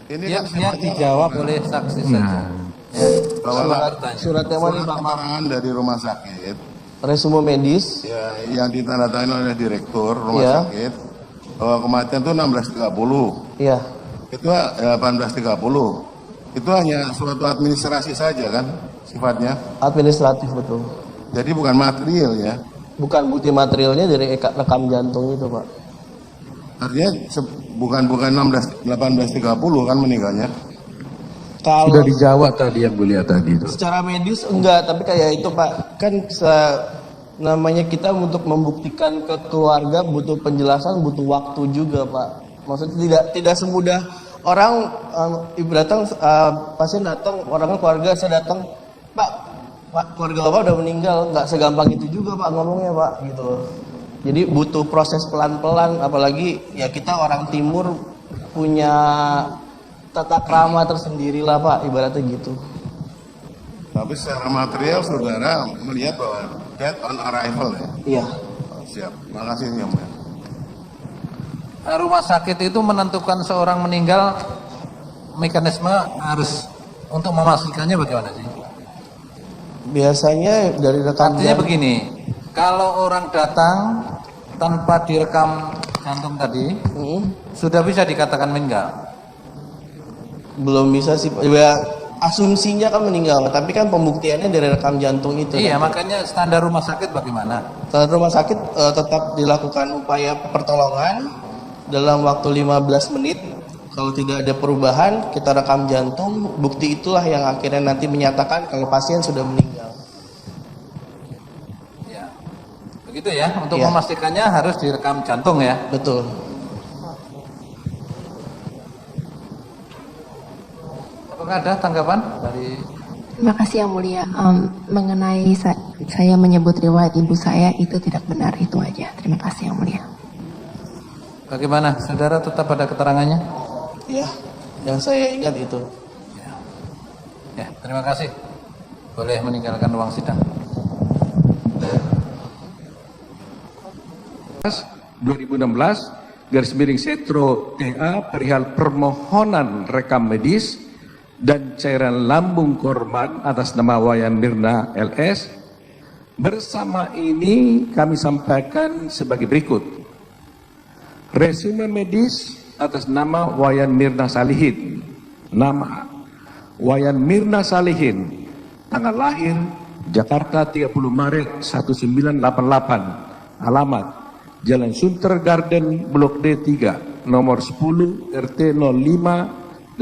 Ini Ya, kan biar dijawab oleh saksi saja. Nah, bahwa Surat yang mana, Pak? keterangan dari rumah sakit Resume medis. ya, yang ditandatangani oleh direktur rumah Iya. sakit bahwa kematian itu 16.30, Iya. itu 18.30, itu hanya suatu administrasi saja kan sifatnya, Administratif, betul. jadi bukan material ya. Bukan bukti materialnya dari rekam jantung itu, Pak. Artinya bukan 18.30 kan meninggalnya. Kalau sudah dijawab tadi yang mulia tadi itu. secara medis enggak, tapi kayak itu, Pak. Kan namanya kita untuk membuktikan ke keluarga butuh penjelasan, butuh waktu juga, Pak. Maksudnya tidak semudah orang ibaratnya pasien datang, orang keluarga saya datang, Pak, keluarga Bapak udah meninggal, nggak segampang itu juga, Pak, ngomongnya, Pak, gitu loh. Jadi butuh proses pelan-pelan, apalagi ya kita orang timur punya tata krama tersendiri lah, Pak, ibaratnya gitu. Tapi secara material saudara melihat bahwa dead on arrival ya. Iya. Oh, siap, makasih ya Mbak. Rumah sakit itu menentukan seorang meninggal, mekanisme harus untuk memastikannya bagaimana sih? Biasanya dari rekam Artinya begini, kalau orang datang tanpa direkam jantung tadi, sudah bisa dikatakan meninggal. belum bisa sih, Pak. Ya, asumsinya kan meninggal, tapi kan pembuktiannya dari rekam jantung itu. Iya, kan. makanya standar rumah sakit bagaimana? Saat rumah sakit tetap dilakukan upaya pertolongan dalam waktu 15 menit. Kalau tidak ada perubahan, kita rekam jantung. Bukti itulah yang akhirnya nanti menyatakan kalau pasien sudah meninggal. Ya, begitu ya. Untuk Iya. memastikannya harus direkam jantung ya. Betul. Apakah ada tanggapan dari Terima kasih Yang Mulia. Mengenai saya menyebut riwayat ibu saya itu tidak benar, itu aja. Terima kasih Yang Mulia. Bagaimana? Saudara tetap pada keterangannya? Ya, yang saya ingat itu. Ya, terima kasih. Boleh meninggalkan ruang sidang. 2016/Setro TA perihal permohonan rekam medis dan cairan lambung korban atas nama Wayan Mirna LS. Bersama ini kami sampaikan sebagai berikut. Resume medis atas nama Wayan Mirna Salihin. Nama Wayan Mirna Salihin. Tanggal lahir Jakarta 30 Maret 1988. Alamat Jalan Sunter Garden Blok D3 nomor 10 RT 05/018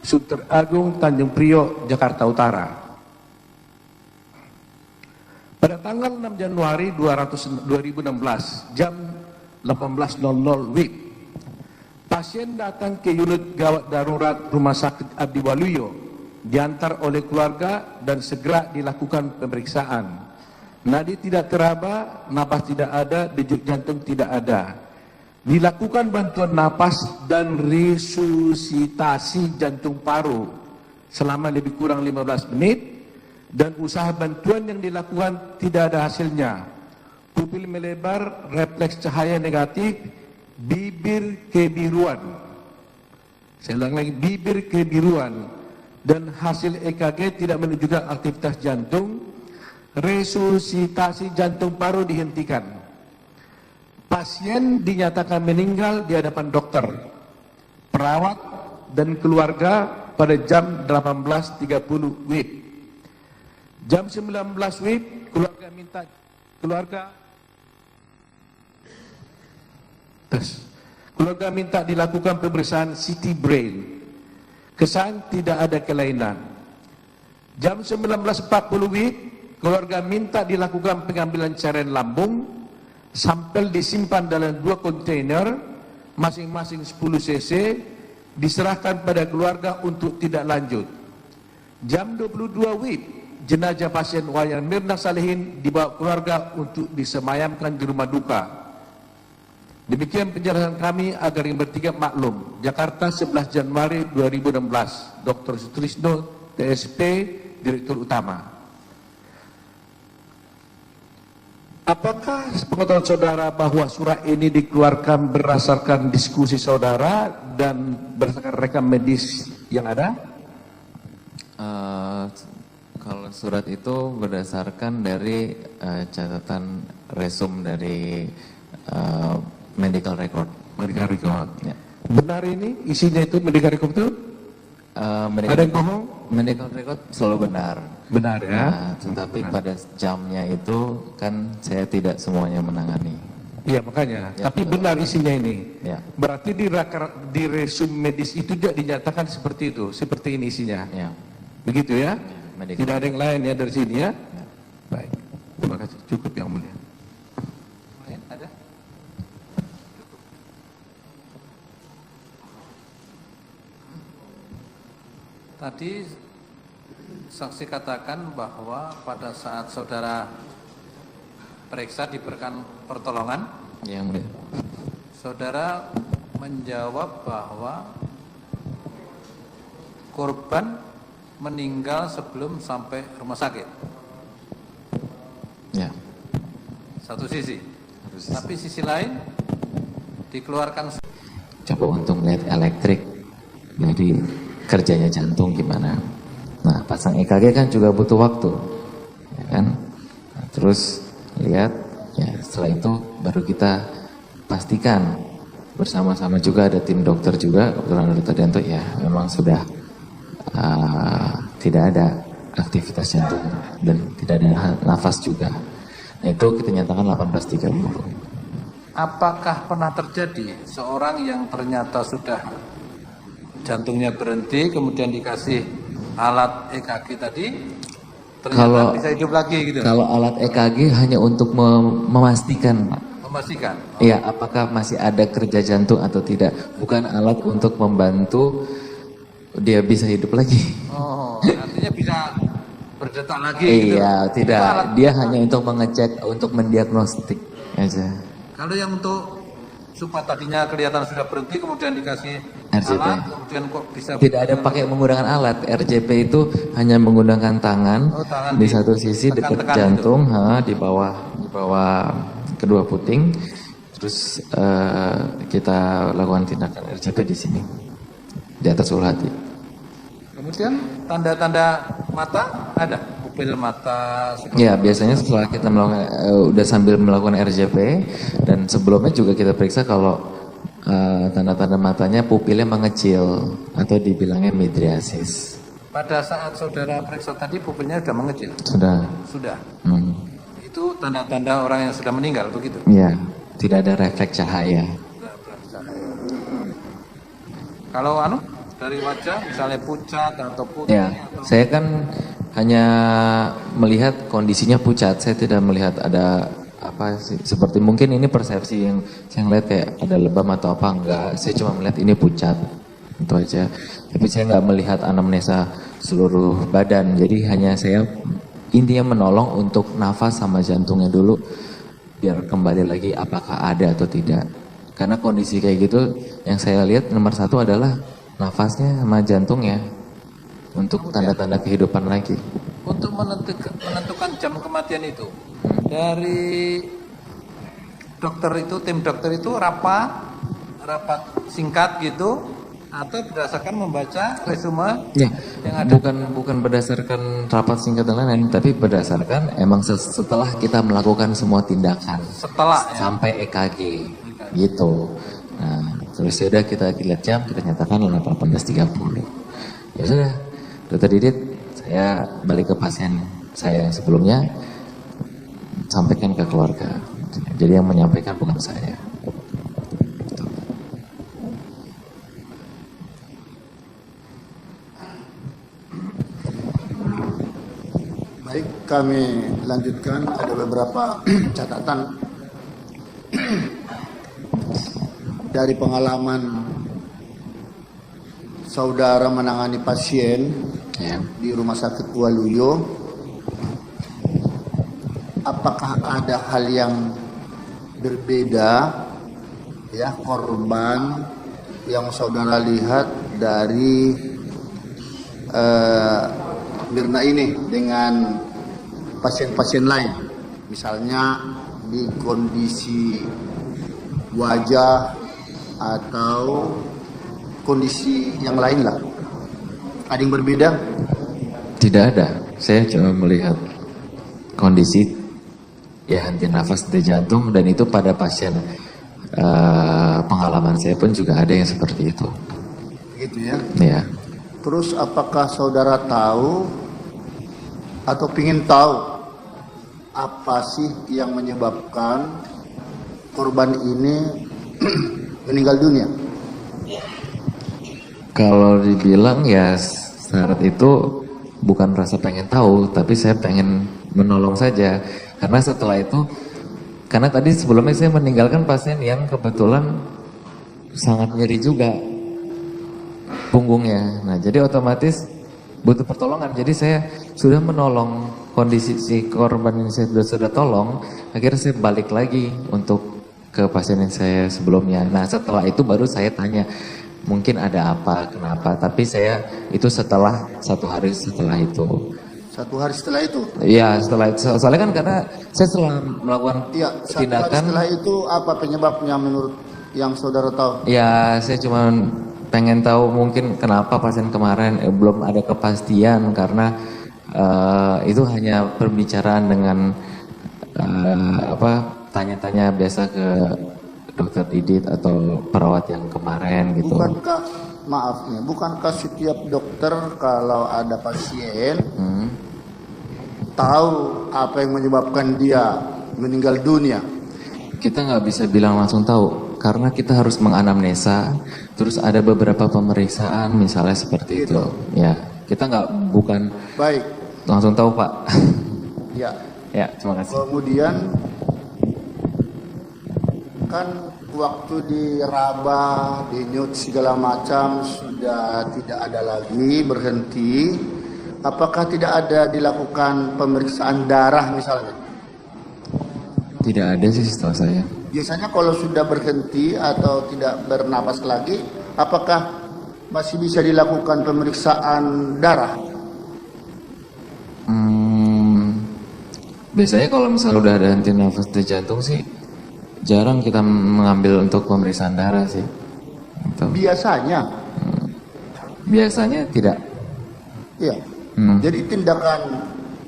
Sunter Agung Tanjung Priok Jakarta Utara. Pada tanggal 6 Januari 2016 jam 18.00 WIB, pasien datang ke unit gawat darurat Rumah Sakit Abdi Waluyo, diantar oleh keluarga dan segera dilakukan pemeriksaan. Nadi tidak teraba, napas tidak ada, denyut jantung tidak ada. Dilakukan bantuan napas dan resusitasi jantung paru selama lebih kurang 15 menit dan usaha bantuan yang dilakukan tidak ada hasilnya. Pupil melebar, refleks cahaya negatif, bibir kebiruan. Saya ulang lagi, bibir kebiruan dan hasil EKG tidak menunjukkan aktivitas jantung. Resusitasi jantung paru dihentikan. Pasien dinyatakan meninggal di hadapan dokter, perawat dan keluarga pada jam 18.30 WIB. Jam 19 WIB keluarga minta dilakukan pemeriksaan CT brain. Kesan tidak ada kelainan. Jam 19.40 WIB keluarga minta dilakukan pengambilan cairan lambung, sampel disimpan dalam 2 kontainer, masing-masing 10 cc, diserahkan pada keluarga untuk tidak lanjut. Jam 22 WIB, jenazah pasien Wayan Mirna Salihin dibawa keluarga untuk disemayamkan di rumah duka. Demikian penjelasan kami agar yang bertiga maklum. Jakarta 11 Januari 2016, Dr. Sutrisno, TSP, Direktur Utama. Apakah pengetahuan saudara bahwa surat ini dikeluarkan berdasarkan diskusi saudara dan berdasarkan rekam medis yang ada? Kalau surat itu berdasarkan dari catatan resum dari medical record. Medical record. Ya. Benar ini isinya itu medical record itu? Ada yang bohong? Medical record selalu benar. Benar ya. Nah, tetapi pada jamnya itu kan saya tidak semuanya menangani. Iya makanya. Ya, tapi benar isinya ini. Ya. Berarti di resum medis itu juga dinyatakan seperti itu, seperti ini isinya. Ya. Begitu ya? Ya, tidak ada yang lain ya dari sini ya? Ya. Baik. Terima kasih. Cukup Yang Mulia. Ada? Tadi saksi katakan bahwa pada saat saudara periksa diberikan pertolongan, Yang Mulia. saudara menjawab bahwa korban meninggal sebelum sampai rumah sakit. Ya. Satu sisi. Tapi sisi lain dikeluarkan. Coba untuk melihat elektrik, jadi kerjanya jantung gimana. Nah, pasang EKG kan juga butuh waktu, ya kan? Nah, terus lihat, ya setelah itu baru kita pastikan bersama-sama juga ada tim dokter juga, kebetulan Dr. Dento ya memang sudah tidak ada aktivitas jantung dan tidak ada nafas juga. Nah, itu kita nyatakan 18.30. Apakah pernah terjadi seorang yang ternyata sudah jantungnya berhenti kemudian dikasih alat EKG tadi ternyata bisa hidup lagi gitu? Kalau alat EKG hanya untuk memastikan, Memastikan. ya apakah masih ada kerja jantung atau tidak, bukan alat untuk membantu dia bisa hidup lagi. Oh, artinya bisa berdetak lagi gitu. Iya, tidak. Dia hanya untuk mengecek, untuk mendiagnostik aja. Kalau yang untuk supaya tadinya kelihatan sudah berhenti kemudian dikasih RJP. alat, kemudian kok bisa Tidak ada pakai menggunakan alat. RJP itu hanya menggunakan tangan, tangan di satu sisi dekat tekan-tekan jantung, di bawah kedua puting. Terus kita lakukan tindakan RJP di sini, di atas ulu hati. Kemudian tanda-tanda mata ada, pupil mata. Ya, biasanya setelah kita melakukan, udah sambil melakukan RJP dan sebelumnya juga kita periksa kalau tanda-tanda matanya pupilnya mengecil atau dibilangnya midriasis. Pada saat saudara periksa tadi pupilnya sudah mengecil. Sudah. Itu tanda-tanda orang yang sudah meninggal begitu. Ya, tidak ada refleks cahaya. Kalau dari wajah misalnya pucat atau putih. Ya, saya kan hanya melihat kondisinya pucat. Saya tidak melihat ada apa sih. Seperti mungkin ini persepsi yang saya lihat kayak ada lebam atau apa, enggak. Saya cuma melihat ini pucat. Itu aja. Tapi saya nggak melihat anamnesa seluruh badan. Jadi hanya saya intinya menolong untuk nafas sama jantungnya dulu biar kembali lagi apakah ada atau tidak. Karena kondisi kayak gitu yang saya lihat nomor satu adalah nafasnya sama jantungnya untuk tanda-tanda kehidupan lagi. Untuk menentukan jam kematian itu dari dokter itu, tim dokter itu rapat singkat gitu atau berdasarkan membaca resume ya, yang ada? Bukan berdasarkan rapat singkat dan lain-lain, tapi berdasarkan emang setelah kita melakukan semua tindakan sampai EKG gitu. Nah, terus sudah kita lihat jam, kita nyatakan 18.30. Ya sudah, Dokter Didit, saya balik ke pasien saya yang sebelumnya, sampaikan ke keluarga. Jadi yang menyampaikan bukan saya. Baik, kami lanjutkan. Ada beberapa catatan dari pengalaman saudara menangani pasien di Rumah Sakit Waluyo. Apakah ada hal yang berbeda ya korban yang saudara lihat dari Mirna ini dengan pasien-pasien lain, misalnya di kondisi wajah atau kondisi yang lain lah, ada yang berbeda? Tidak ada, saya cuma melihat kondisi ya henti nafas, detak jantung, dan itu pada pasien pengalaman saya pun juga ada yang seperti itu. Gitu ya? Ya. Terus apakah saudara tahu atau ingin tahu apa sih yang menyebabkan korban ini meninggal dunia? Kalau dibilang ya syarat itu bukan rasa pengen tahu, tapi saya pengen menolong saja. Karena setelah itu, karena tadi sebelumnya saya meninggalkan pasien yang kebetulan sangat nyeri juga punggungnya. Nah, jadi otomatis butuh pertolongan. Jadi saya sudah menolong kondisi si korban yang saya sudah tolong. Akhirnya saya balik lagi untuk ke pasien yang saya sebelumnya. Nah, setelah itu baru saya tanya, mungkin ada apa, kenapa. Tapi saya itu setelah 1 hari setelah itu. 1 hari setelah itu? Iya, setelah itu. Soalnya kan karena saya setelah melakukan tindakan. Setelah itu apa penyebabnya menurut yang saudara tahu? Ya, saya cuma pengen tahu mungkin kenapa pasien kemarin belum ada kepastian karena itu hanya perbicaraan dengan tanya-tanya biasa ke Dokter Didit atau perawat yang kemarin gitu. Bukankah setiap dokter kalau ada pasien tahu apa yang menyebabkan dia meninggal dunia? Kita nggak bisa bilang langsung tahu karena kita harus menganamnesa, terus ada beberapa pemeriksaan misalnya seperti itu. Ya, kita bukan langsung tahu, Pak. Ya. Ya, terima kasih. Kemudian kan waktu diraba, dinyut segala macam sudah tidak ada lagi, berhenti. apakah tidak ada dilakukan pemeriksaan darah misalnya? Tidak ada sih setahu saya. Biasanya kalau sudah berhenti atau tidak bernapas lagi, apakah masih bisa dilakukan pemeriksaan darah? Biasanya kalau misalnya udah ada henti nafas di jantung sih, jarang kita mengambil untuk pemeriksaan darah sih. Gitu. Biasanya? Biasanya tidak. Iya. Jadi tindakan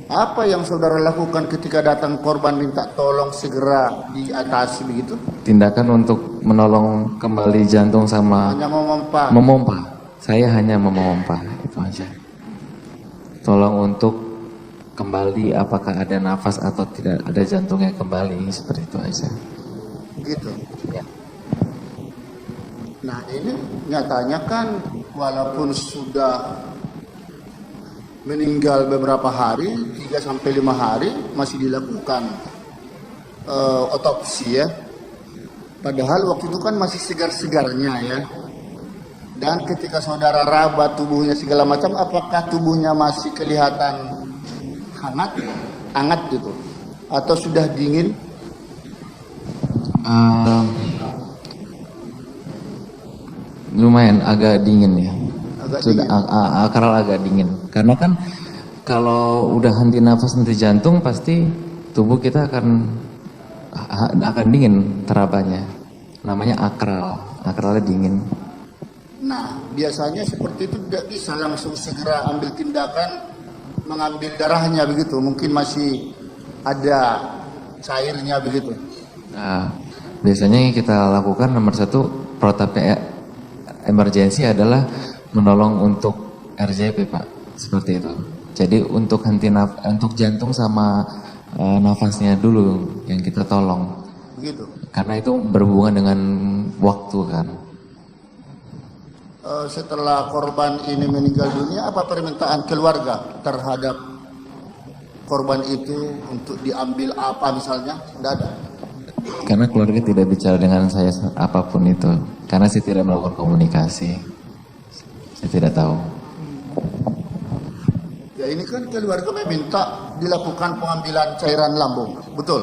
apa yang saudara lakukan ketika datang korban minta tolong segera diatasi begitu? Tindakan untuk menolong kembali jantung sama Hanya memompa. memompa. Saya hanya memompa, itu aja. Tolong untuk kembali apakah ada nafas atau tidak ada jantungnya kembali, seperti itu aja. Gitu. Ya. Nah ini nyatanya kan walaupun sudah meninggal beberapa hari, 3-5 hari masih dilakukan otopsi ya. Padahal waktu itu kan masih segar-segarnya ya. Dan ketika saudara raba tubuhnya segala macam, apakah tubuhnya masih kelihatan hangat gitu? Atau sudah dingin? Lumayan agak dingin ya. Sudah dingin. akral agak dingin. Karena kan kalau udah henti nafas, henti jantung, pasti tubuh kita akan dingin terabanya. Namanya akralnya dingin. Nah, biasanya seperti itu tidak bisa langsung segera ambil tindakan mengambil darahnya begitu. Mungkin masih ada cairnya begitu. Nah, biasanya yang kita lakukan nomor 1 protap emergensi adalah menolong untuk RJP, Pak. Seperti itu. Jadi untuk untuk jantung sama nafasnya dulu yang kita tolong. Begitu. Karena itu berhubungan dengan waktu kan. Setelah korban ini meninggal dunia, apa permintaan keluarga terhadap korban itu untuk diambil apa misalnya? Tidak ada. Karena keluarga tidak bicara dengan saya apapun itu. Karena saya tidak melakukan komunikasi. Saya tidak tahu. Ya ini kan keluarga meminta dilakukan pengambilan cairan lambung, betul?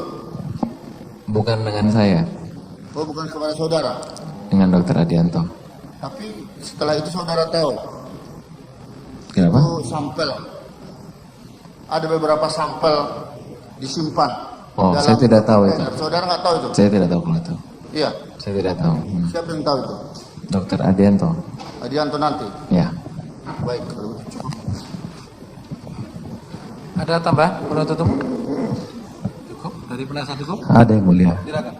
Bukan dengan saya, Oh bukan kepada saudara? dengan Dokter Adianto. Tapi setelah itu saudara tahu? Kenapa? Oh sampel. Ada beberapa sampel disimpan. Oh, saya tidak tahu itu. Saudara nggak tahu itu? Saya tidak tahu kalau itu. Iya. Saya tidak tahu. Siapa yang tahu itu? Dokter Adianto. Adianto nanti. Ya. Baik, kalau begitu cukup. Ada tambahan penuntut umum? Cukup dari penasihat hukum? Ada yang mulia. Silakan.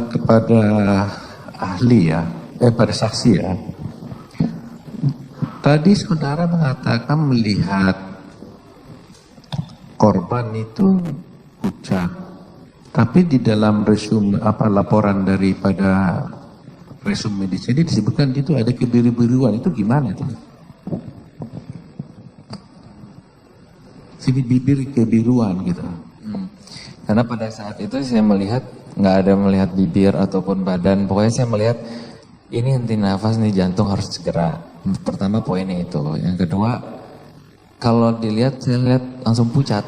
Kepada ahli ya, pada saksi ya. Tadi saudara mengatakan melihat korban itu pucat, tapi di dalam resume laporan daripada resume medis ini disebutkan itu ada kebiru-biruan, itu gimana itu? Sini bibir kebiruan gitu. Karena pada saat itu saya melihat nggak ada melihat bibir ataupun badan. Pokoknya saya melihat ini henti nafas nih, jantung harus segera. Pertama poinnya itu. Yang kedua, kalau dilihat saya lihat langsung pucat.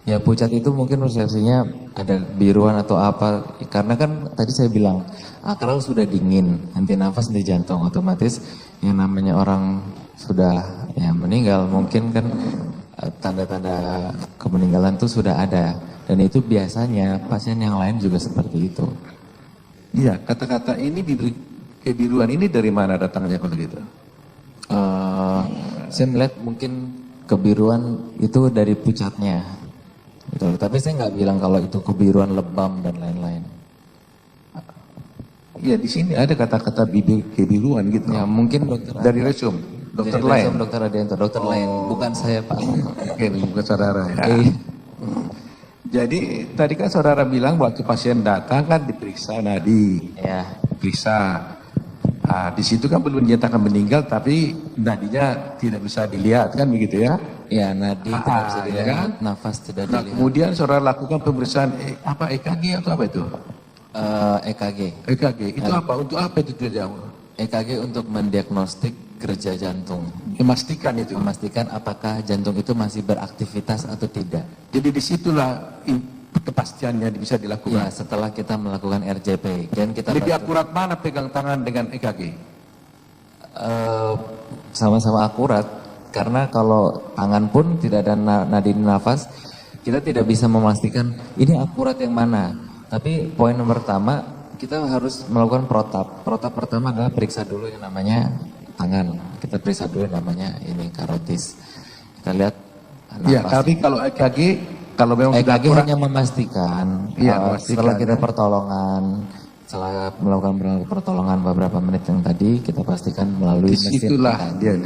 Ya pucat itu mungkin persepsinya ada biruan atau apa. Karena kan tadi saya bilang akral sudah dingin, henti nafas, henti jantung, otomatis yang namanya orang sudah ya meninggal mungkin kan tanda-tanda kemeninggalan itu sudah ada. Dan itu biasanya pasien yang lain juga seperti itu. Iya, kata-kata ini bibir kebiruan ini dari mana datangnya kalau gitu? Saya melihat mungkin kebiruan itu dari pucatnya. Gitu. Tapi saya nggak bilang kalau itu kebiruan lebam dan lain-lain. Iya, di sini ada kata-kata bibir kebiruan gitu. Ya mungkin dokter dari resume, dokter dari lain. resume dokter Adianto, dokter lain, bukan saya Pak. Oke, bukan saudara ya. Jadi tadi kan saudara bilang waktu pasien datang kan diperiksa nadi, Ya. diperiksa. Nah, di situ kan belum dinyatakan meninggal, tapi nadinya tidak bisa dilihat kan begitu ya? Ya, nadi tidak bisa ya dilihat, kan? nafas tidak Nah, dilihat. kemudian saudara lakukan pemeriksaan EKG atau apa itu? EKG. EKG itu apa? Untuk apa itu tujuannya? EKG untuk mendiagnostik kerja jantung. memastikan itu. Memastikan apakah jantung itu masih beraktivitas atau tidak. Jadi disitulah kepastiannya bisa dilakukan. Ya, setelah kita melakukan RJP dan kita lebih akurat mana pegang tangan dengan EKG? Sama-sama akurat, karena kalau tangan pun tidak ada nadi nafas, kita tidak bisa memastikan ini akurat yang mana. Tapi poin nomor pertama, kita harus melakukan protap. Protap pertama adalah periksa dulu yang namanya tangan. Kita periksa dulu yang namanya ini karotis. Kita lihat Ya, tapi kalau EKG, kalau memang EKG hanya memastikan. Iya, setelah kita pertolongan, setelah melakukan pertolongan beberapa menit yang tadi, kita pastikan melalui mesin disitulah dia.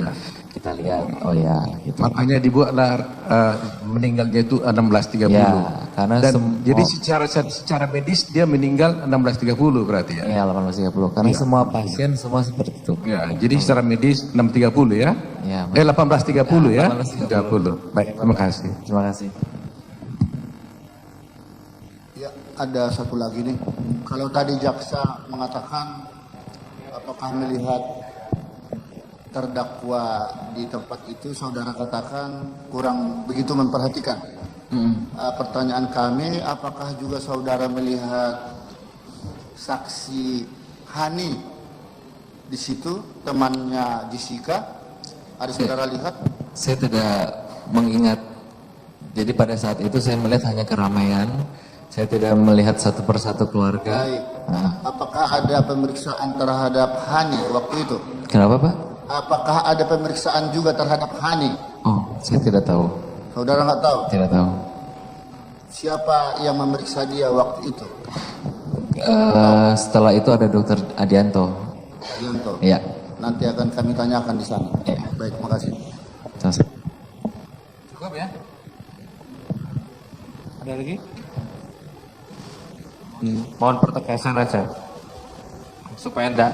Kita lihat, oh ya, gitu. Makanya dibuatlah meninggalnya itu 16.30. Ya, karena dan jadi secara medis dia meninggal 16.30 berarti ya. Iya, 18.30. Karena semua pasien semua seperti itu. Ya, jadi secara medis 6.30 ya. Ya, 18.30 ya. 18.30. Baik, terima kasih. Terima kasih. Ya, ada satu lagi nih. Kalau tadi jaksa mengatakan apakah melihat terdakwa di tempat itu, saudara katakan kurang begitu memperhatikan. Pertanyaan kami, apakah juga saudara melihat saksi Hani di situ, temannya Jessica? Ada saudara lihat? Saya tidak mengingat. Jadi pada saat itu saya melihat hanya keramaian. Saya tidak melihat satu persatu keluarga. Baik. Apakah ada pemeriksaan terhadap Hani waktu itu? Kenapa, Pak? Apakah ada pemeriksaan juga terhadap Hani? Oh, saya tidak tahu. Saudara nggak tahu? Tidak tahu. Siapa yang memeriksa dia waktu itu? Setelah itu ada Dokter Adianto. Adianto. Ya. Nanti akan kami tanyakan di sana. Ya. Baik, makasih. Cukup ya? Ada lagi? Mohon pertegasan aja supaya enggak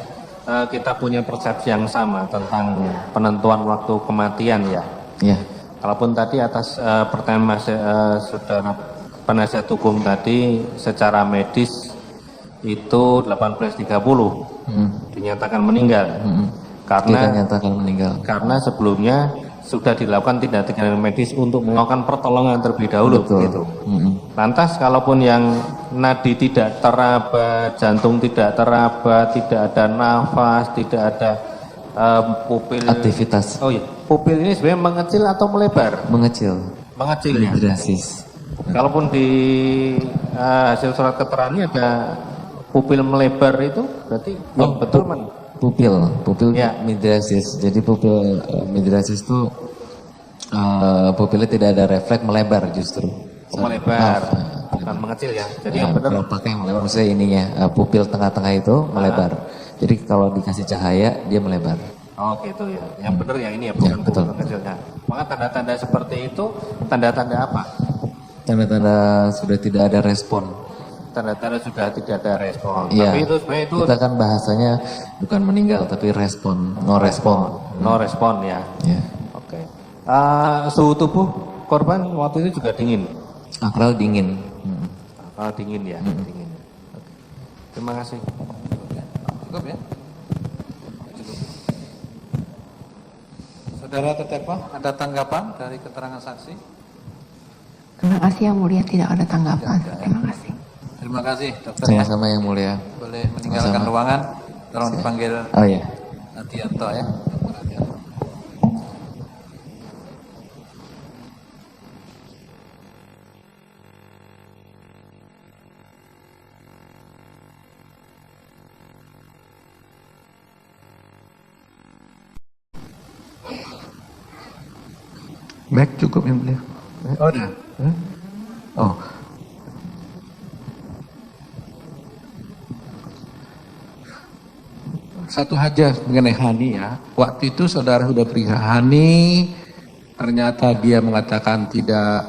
kita punya persepsi yang sama tentang penentuan waktu kematian ya. Iya. Kalaupun tadi atas pertanyaan saudara penasihat hukum tadi secara medis itu 18.30 dinyatakan meninggal. Kita nyatakan meninggal. Karena sebelumnya sudah dilakukan tindakan medis untuk melakukan pertolongan terlebih dahulu. Betul. Gitu. Lantas kalaupun yang nadi tidak teraba, jantung tidak teraba, tidak ada nafas, tidak ada pupil Aktivitas. Oh iya, pupil ini sebenarnya mengecil atau melebar? Mengecil. Mengecil ya. Midrasis. Kalaupun di hasil surat keterangannya ada pupil melebar itu berarti yang betul mana? Pupil Ya. midrasis. Jadi pupil midrasis itu pupilnya tidak ada refleks melebar justru. Melebar, bukan mengecil ya. Jadi yang benar kelompaknya yang melebar. Maksudnya ininya pupil tengah-tengah itu melebar. Jadi kalau dikasih cahaya dia melebar. Oh gitu ya. Yang benar yang ini ya, bukan betul. mengecilnya. Maka tanda-tanda seperti itu tanda-tanda apa? Tanda-tanda sudah tidak ada respon. Tanda-tanda sudah tidak ada respon. Iya. Tapi itu sebenarnya itu kita kan bahasanya bukan meninggal tapi respon, no respon. no respon ya. Ya. Oke. Suhu tubuh korban waktu itu juga dingin. Akral dingin. Dingin ya, dingin. Oke. Terima kasih. Cukup ya? Saudara terdakwa, ada tanggapan dari keterangan saksi? Terima kasih yang mulia, tidak ada tanggapan. Terima kasih. Terima kasih, dokter. Sama-sama yang mulia. Boleh meninggalkan Sama-sama. ruangan. Tolong dipanggil Oh iya. Adianto ya. Baik, cukup yang mulia. Oh, udah. Oh. Satu aja mengenai Hani ya. Waktu itu saudara sudah periksa Hani, ternyata dia mengatakan tidak,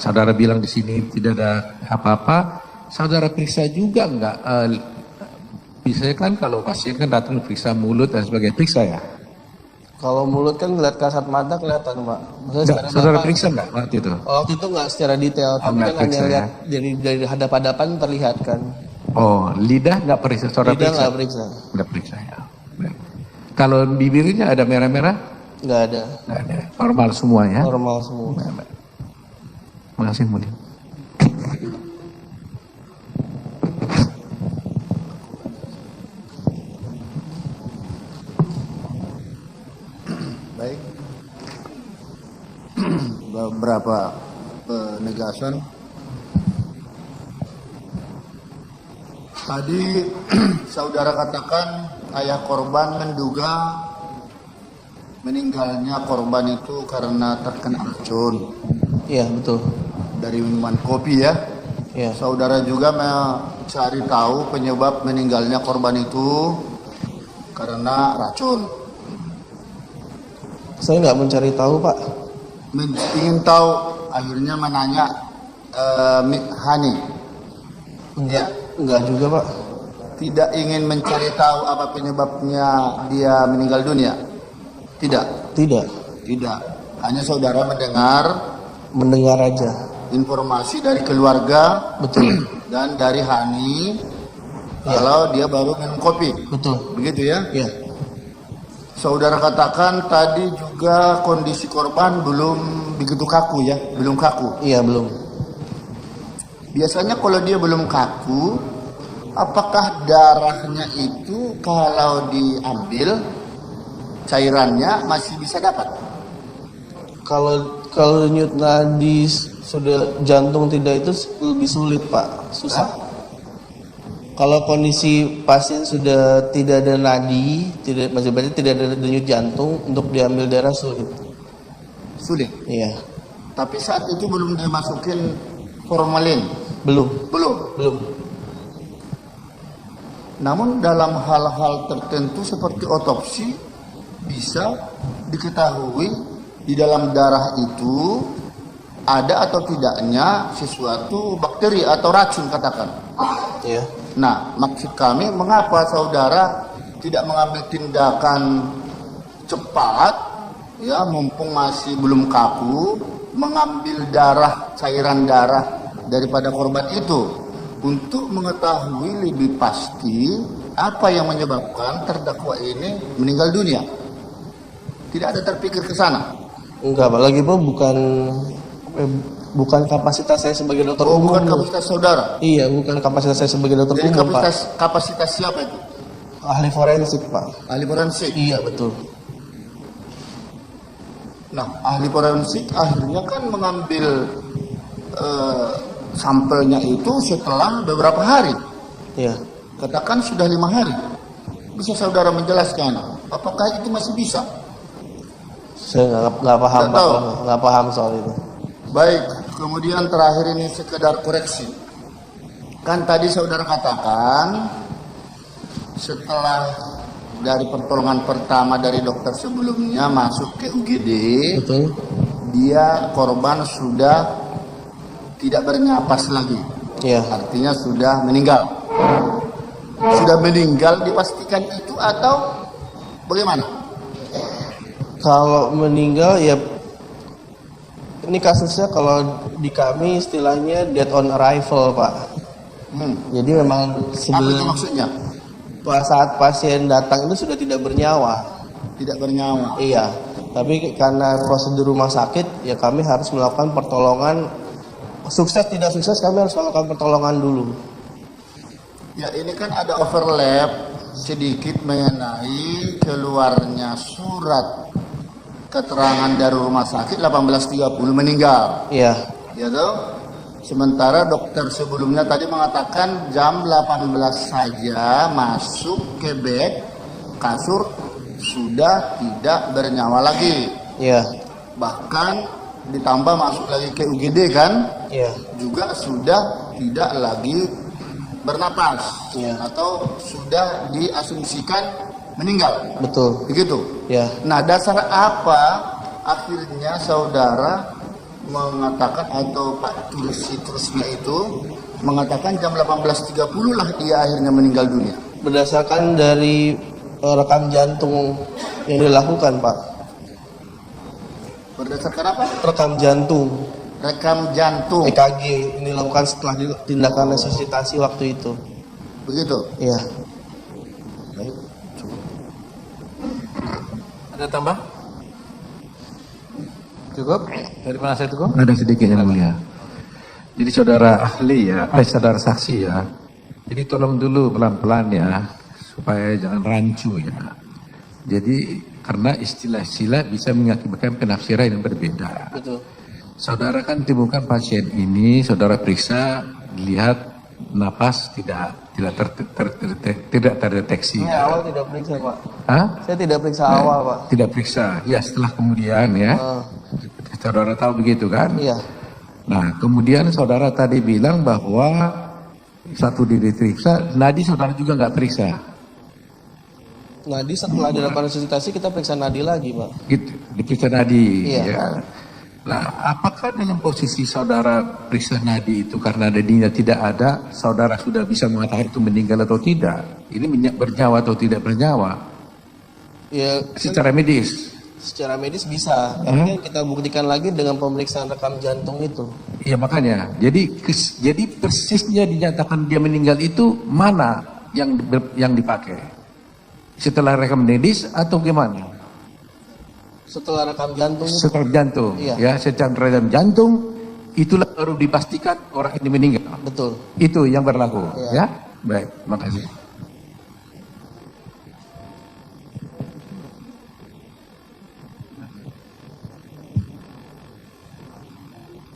saudara bilang di sini tidak ada apa-apa. Saudara periksa juga enggak? Bisa kan kalau pasien kan datang periksa mulut dan sebagainya, periksa ya? Kalau mulut kan ngeliat kasat mata kelihatan, Pak. Maksudnya Enggak, secara saudara Bapak- periksa enggak waktu itu? Waktu itu nggak secara detail, tapi nggak kan hanya periksa, lihat dari hadap-hadapan terlihat kan. Oh, lidah enggak periksa, saudara Lidah periksa? nggak periksa. Enggak periksa ya. Baik. Kalau bibirnya ada merah-merah? Nggak ada. Nggak ada. Normal semua ya. Normal semua. Terima kasih Mulia. Baik. Beberapa penegasan. Tadi saudara katakan ayah korban menduga meninggalnya korban itu karena terkena racun. Iya, betul. Dari minuman kopi ya. Iya. Saudara juga mencari tahu penyebab meninggalnya korban itu karena racun. Saya nggak mencari tahu, Pak. Ingin tahu, akhirnya menanya Hani. Enggak juga, Pak. Tidak ingin mencari tahu apa penyebabnya dia meninggal dunia. Tidak. Tidak. Tidak. Hanya saudara mendengar aja informasi dari keluarga, betul, dan dari Hani kalau dia baru minum kopi. Betul. Begitu ya? Iya. Saudara katakan tadi juga kondisi korban belum begitu kaku ya, belum kaku. Iya, belum. Biasanya kalau dia belum kaku, apakah darahnya itu kalau diambil cairannya masih bisa dapat? Kalau denyut nadi sudah jantung tidak, itu lebih sulit, Pak. Susah. Kalau kondisi pasien sudah tidak ada nadi, berarti tidak ada denyut jantung, untuk diambil darah sulit. Sulit. Iya. Tapi saat itu belum dimasukin formalin. Belum. Belum. Namun dalam hal-hal tertentu seperti otopsi bisa diketahui di dalam darah itu ada atau tidaknya sesuatu bakteri atau racun, katakan. Iya. Nah, maksud kami mengapa saudara tidak mengambil tindakan cepat, ya mumpung masih belum kaku, mengambil cairan darah daripada korban itu untuk mengetahui lebih pasti apa yang menyebabkan terdakwa ini meninggal dunia. Tidak ada terpikir ke sana. Enggak, Pak. Lagi pun bukan kapasitas saya sebagai dokter umum. Bukan kapasitas saudara. Iya, bukan kapasitas saya sebagai dokter Jadi umum, Pak. Kapasitas siapa itu? Ahli forensik, Pak. Ahli forensik. Iya, betul. Nah, ahli forensik akhirnya kan mengambil sampelnya itu setelah beberapa hari. Iya. Katakan sudah 5 hari. Bisa saudara menjelaskan apakah itu masih bisa? Saya nggak paham, Pak. Nggak paham soal itu. Baik, kemudian terakhir ini sekedar koreksi. Kan tadi saudara katakan setelah dari pertolongan pertama dari dokter sebelumnya masuk ke UGD, betul, dia korban sudah tidak bernapas lagi. Iya. Artinya sudah meninggal. Sudah meninggal dipastikan itu atau bagaimana? Kalau meninggal ya, ini kasusnya kalau di kami istilahnya dead on arrival, Pak. Jadi memang sebelum, maksudnya? Saat pasien datang itu sudah tidak bernyawa. Tidak bernyawa. Iya. Tapi karena prosedur rumah sakit, ya kami harus melakukan pertolongan. Sukses tidak sukses, kami harus melakukan pertolongan dulu. Ya, ini kan ada overlap sedikit mengenai keluarnya surat keterangan dari rumah sakit 18.30 meninggal. Iya. Ya toh? Sementara dokter sebelumnya tadi mengatakan jam 18 saja masuk ke bed, kasur sudah tidak bernyawa lagi. Iya. Bahkan ditambah masuk lagi ke UGD kan? Iya. Juga sudah tidak lagi bernapas. Iya. Atau sudah diasumsikan meninggal. Betul. Begitu. Ya. Nah, dasar apa akhirnya saudara mengatakan atau Pak Terusnya itu mengatakan jam 18.30 lah dia akhirnya meninggal dunia? Berdasarkan dari rekam jantung yang dilakukan, Pak. Berdasarkan apa? Rekam jantung. Rekam jantung. EKG ini dilakukan setelah tindakan resusitasi waktu itu. Begitu? Iya. Ada tambah? Cukup? Dari penasihat hukum? Ada sedikit yang mulia. Jadi saudara ahli ya, saudara saksi ya. Jadi tolong dulu pelan-pelan ya, supaya jangan rancu ya. Jadi karena istilah-istilah bisa mengakibatkan penafsiran yang berbeda. Betul. Saudara kan temukan pasien ini, saudara periksa, lihat napas tidak terdeteksi. Saya awal tidak periksa Pak. Hah? Saya tidak periksa awal Pak. Tidak periksa, ya setelah kemudian ya. Saudara tahu begitu kan? Iya. Nah kemudian saudara tadi bilang bahwa satu diperiksa, nadi saudara juga nggak periksa. Nadi setelah dilakukan resusitasi kita periksa nadi lagi Pak. Gitu, diperiksa nadi. Iya. Ya. Nah, apakah dalam posisi saudara periksa nadi itu karena nadinya tidak ada, saudara sudah bisa mengatakan itu meninggal atau tidak? Ini bernyawa atau tidak bernyawa? Ya, secara medis. Secara medis bisa, tapi kita buktikan lagi dengan pemeriksaan rekam jantung itu. Iya makanya, jadi persisnya dinyatakan dia meninggal itu mana yang dipakai? Setelah rekam medis atau gimana? Setelah rekam jantung. Setelah jantung, iya. Ya, setelah rekam jantung, itulah baru dipastikan orang ini meninggal. Betul. Itu yang berlaku, iya. Ya. Baik, makasih.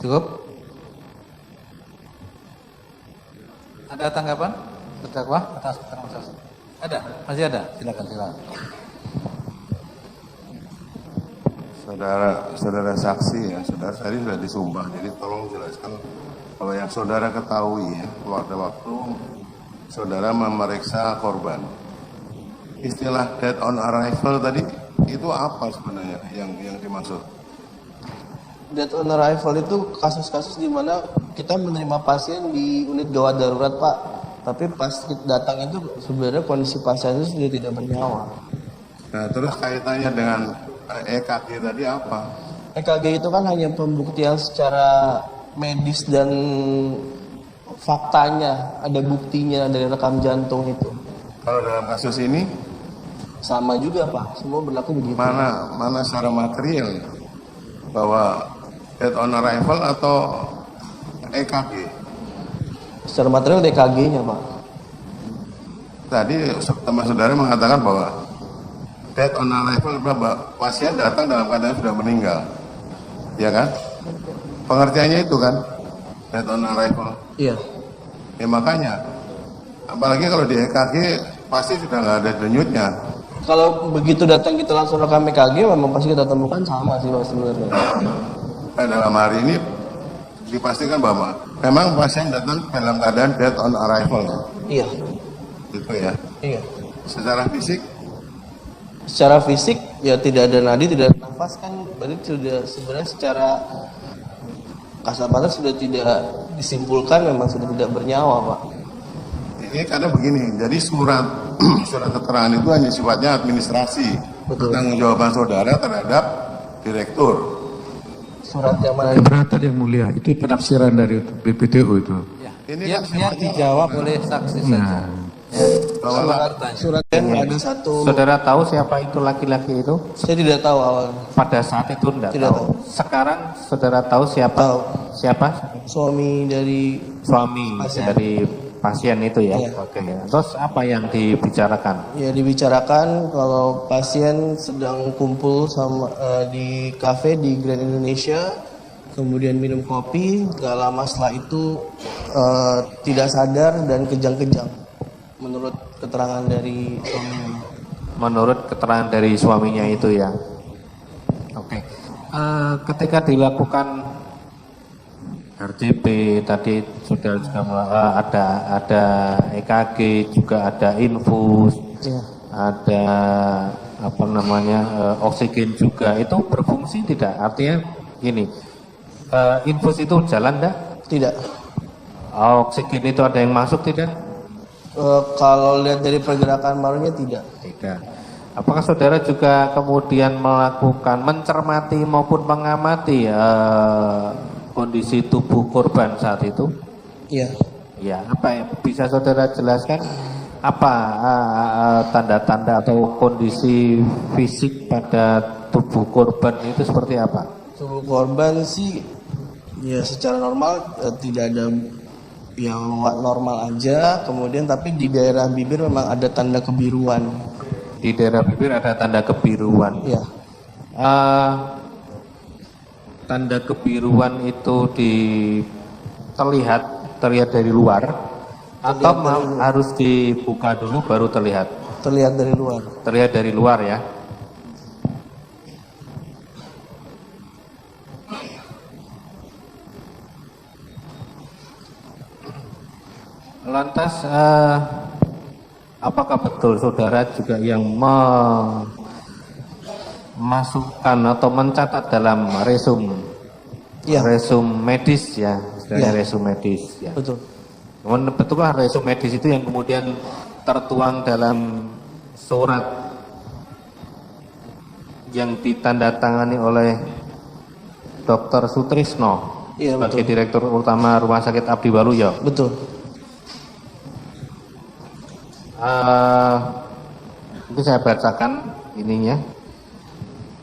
Cukup? Ada tanggapan? Terdakwa atas keterangan saksi? Ada? Masih ada? Silakan. Saudara saksi ya, saudara tadi sudah disumpah, jadi tolong jelaskan kalau yang saudara ketahui ya, pada waktu saudara memeriksa korban. Istilah dead on arrival tadi itu apa sebenarnya yang dimaksud? Dead on arrival itu kasus-kasus di mana kita menerima pasien di unit gawat darurat Pak, tapi pas datang itu sebenarnya kondisi pasien itu sudah tidak bernyawa. Nah terus kaitannya dengan EKG tadi apa? EKG itu kan hanya pembuktian secara medis dan faktanya, ada buktinya dari rekam jantung itu. Kalau dalam kasus ini? Sama juga Pak, semua berlaku begitu. Mana secara material bahwa dead on arrival atau EKG? Secara material EKG-nya Pak. Tadi teman saudara mengatakan bahwa dead on arrival berapa? Pasien datang dalam keadaan sudah meninggal, ya kan? Pengertiannya itu kan, dead on arrival. Iya. Ya makanya, apalagi kalau di EKG pasti sudah nggak ada denyutnya. Kalau begitu datang kita langsung rekam EKG, memang pasti kita temukan sama sih Mas sebenarnya. Dalam hari ini dipastikan bahwa memang pasien datang dalam keadaan dead on arrival. Iya. Gitu ya. Iya. Secara fisik? Secara fisik ya tidak ada nadi, tidak ada nafas kan, berarti sudah sebenarnya secara kasat mata sudah tidak disimpulkan memang sudah tidak bernyawa Pak. Ini karena begini, jadi surat keterangan itu hanya sifatnya administrasi. Pertanggungjawaban saudara terhadap direktur. Surat yang mana? Keberatan yang mulia, itu penafsiran dari BPTU itu. Ini Ya, biar dijawab oleh saksi saja. Surat yang ada satu. Saudara tahu siapa itu laki-laki itu? Saya tidak tahu awalnya. Pada saat itu tidak tahu. Sekarang saudara tahu siapa? Siapa? Suami dari pasien. Dari pasien itu ya. Iya. Oke. Terus apa yang dibicarakan? Ya dibicarakan kalau pasien sedang kumpul sama di kafe di Grand Indonesia, kemudian minum kopi, gak lama setelah itu tidak sadar dan kejang-kejang. Menurut keterangan dari suaminya. Menurut keterangan dari suaminya itu ya. Oke. Ketika dilakukan RCP tadi sudah ada EKG, juga ada infus, ada apa namanya oksigen juga, itu berfungsi tidak? Artinya gini, infus itu jalan enggak? Tidak. Oksigen itu ada yang masuk tidak? Kalau lihat dari pergerakan marunya tidak. Tidak. Apakah saudara juga kemudian melakukan mencermati maupun mengamati kondisi tubuh korban saat itu? Iya. Ya, apa ya? Bisa saudara jelaskan apa tanda-tanda atau kondisi fisik pada tubuh korban itu seperti apa? tubuh korban sih ya secara normal tidak ada yang normal aja, kemudian tapi di daerah bibir memang ada tanda kebiruan. Di daerah bibir ada tanda kebiruan. Iya. Tanda kebiruan itu terlihat dari luar atau harus dibuka dulu baru terlihat? Terlihat dari luar. Terlihat dari luar ya. Lantas apakah betul saudara juga yang memasukkan atau mencatat dalam resum medis ya, resum medis ya. Betul. Betulkah resum medis itu yang kemudian tertuang dalam surat yang ditandatangani oleh Dr. Sutrisno sebagai Direktur Utama Rumah Sakit Abdi Waluyo? Betul. Itu saya bacakan ininya.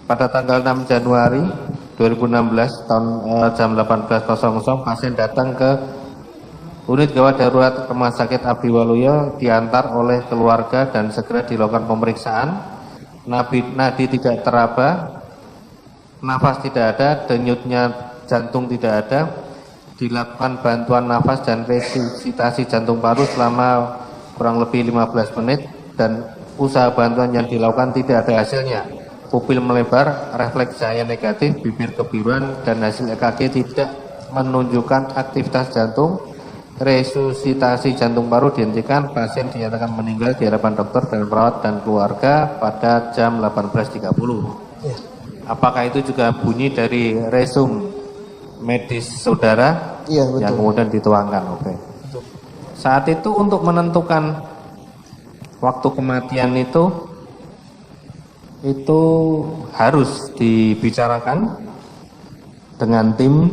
Pada tanggal 6 Januari 2016 tahun jam 18.00 pasien datang ke unit gawat darurat Rumah Sakit Abdi Waluyo, diantar oleh keluarga dan segera dilakukan pemeriksaan. Nadi tidak teraba, nafas tidak ada, denyutnya jantung tidak ada. Dilakukan bantuan nafas dan resusitasi jantung paru selama kurang lebih 15 menit dan usaha bantuan yang dilakukan tidak ada hasilnya. Pupil melebar, refleks cahaya negatif, bibir kebiruan dan hasil EKG tidak menunjukkan aktivitas jantung. Resusitasi jantung paru dihentikan, pasien dinyatakan meninggal di hadapan dokter dan perawat dan keluarga pada jam 18.30. Ya. Apakah itu juga bunyi dari resum medis saudara? Iya, betul. Yang kemudian dituangkan? Oke. Saat itu untuk menentukan waktu kematian itu harus dibicarakan dengan tim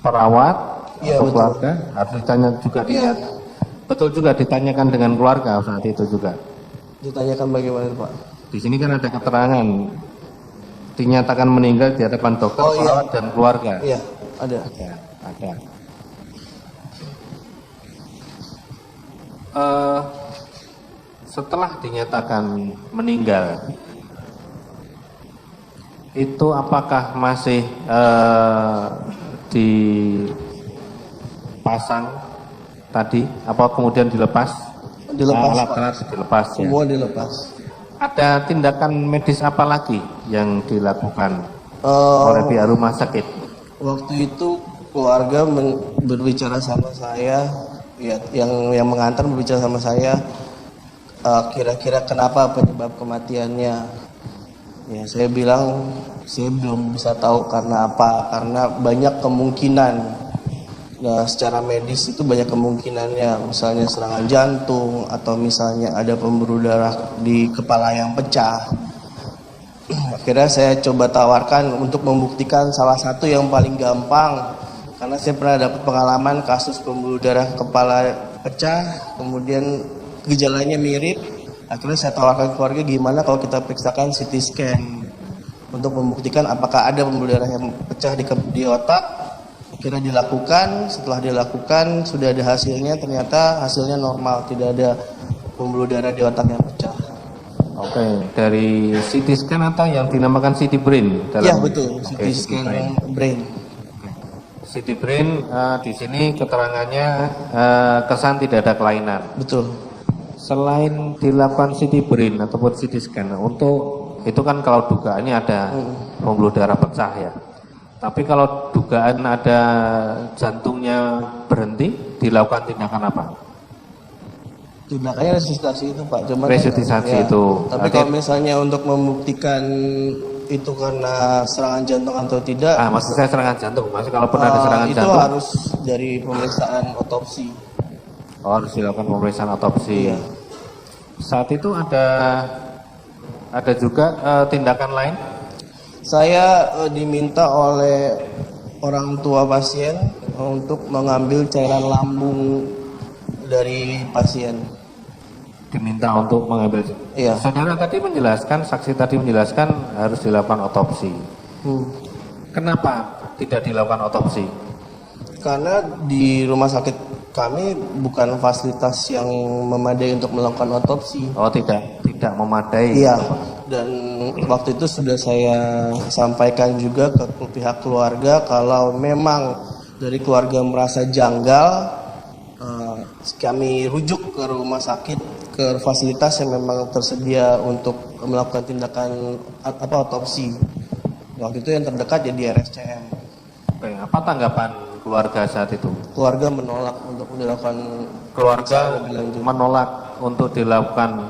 perawat atau keluarga, harus ditanya juga betul juga ditanyakan dengan keluarga saat itu juga. Ditanyakan bagaimana Pak? Di sini kan ada keterangan dinyatakan meninggal di hadapan dokter, perawat dan keluarga. Iya, ada. Setelah dinyatakan meninggal, itu apakah masih dipasang tadi? Apa kemudian dilepas? Alat-alat dilepas ya. Semua dilepas. Ada tindakan medis apa lagi yang dilakukan oleh pihak rumah sakit? Waktu itu keluarga berbicara sama saya, ya, yang mengantar berbicara sama saya, kira-kira kenapa penyebab kematiannya. Ya, saya bilang saya belum bisa tahu karena apa, karena banyak kemungkinan. Nah, secara medis itu banyak kemungkinannya, misalnya serangan jantung atau misalnya ada pembuluh darah di kepala yang pecah. Akhirnya saya coba tawarkan untuk membuktikan salah satu yang paling gampang, karena saya pernah dapat pengalaman kasus pembuluh darah kepala pecah, kemudian gejalanya mirip. Akhirnya saya tawarkan keluarga gimana kalau kita periksakan CT scan untuk membuktikan apakah ada pembuluh darah yang pecah di otak. Akhirnya dilakukan, setelah dilakukan sudah ada hasilnya, ternyata hasilnya normal, tidak ada pembuluh darah di otak yang pecah. Oke, dari CT scan atau yang dinamakan CT brain? Iya betul, CT scan brain. CT brain di sini keterangannya kesan tidak ada kelainan. Betul. Selain dilakukan CT brain ataupun CT scan, untuk itu kan kalau dugaannya ada pembuluh darah pecah ya. Tapi kalau dugaan ada jantungnya berhenti, dilakukan tindakan apa? Tindakannya resusitasi itu Pak. Cuma resusitasi itu. Tapi kalau misalnya untuk membuktikan itu karena serangan jantung atau tidak? Maksud saya serangan jantung. Maksud kalau pernah ada serangan jantung? Itu harus dari pemeriksaan otopsi. Harus dilakukan pemeriksaan otopsi. Iya. Saat itu ada juga tindakan lain? Saya diminta oleh orang tua pasien untuk mengambil cairan lambung dari pasien. Diminta untuk mengambil. Iya. Saudara tadi menjelaskan, saksi tadi menjelaskan harus dilakukan otopsi. Kenapa tidak dilakukan otopsi? Karena di rumah sakit kami bukan fasilitas yang memadai untuk melakukan otopsi. Oh, tidak memadai. Iya. Dan waktu itu sudah saya sampaikan juga ke pihak keluarga kalau memang dari keluarga merasa janggal, kami rujuk ke rumah sakit, ke fasilitas yang memang tersedia untuk melakukan tindakan otopsi. Waktu itu yang terdekat jadi RSCM. Oke, apa tanggapan keluarga saat itu? Keluarga menolak untuk dilakukan untuk dilakukan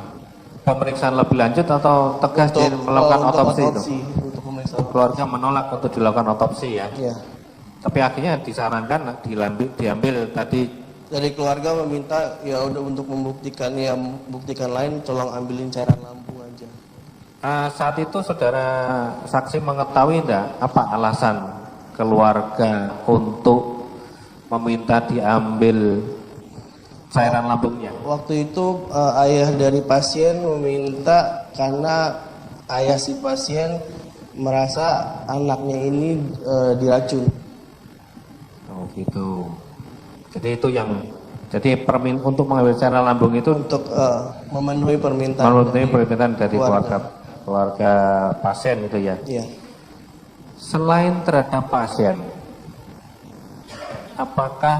pemeriksaan lebih lanjut atau tegas melakukan otopsi itu? Untuk pemeriksaan. Keluarga menolak untuk dilakukan otopsi ya? Iya. Tapi akhirnya disarankan diambil tadi. Dari keluarga meminta ya udah untuk membuktikan lain tolong ambilin cairan lambung aja. Saat itu saudara saksi mengetahui enggak apa alasan keluarga untuk meminta diambil cairan lambungnya? Waktu itu ayah dari pasien meminta karena ayah si pasien merasa anaknya ini diracun. Oh gitu. Jadi itu untuk mengambil cairan lambung itu untuk memenuhi permintaan dari keluarga pasien itu ya. Iya. Selain terhadap pasien, apakah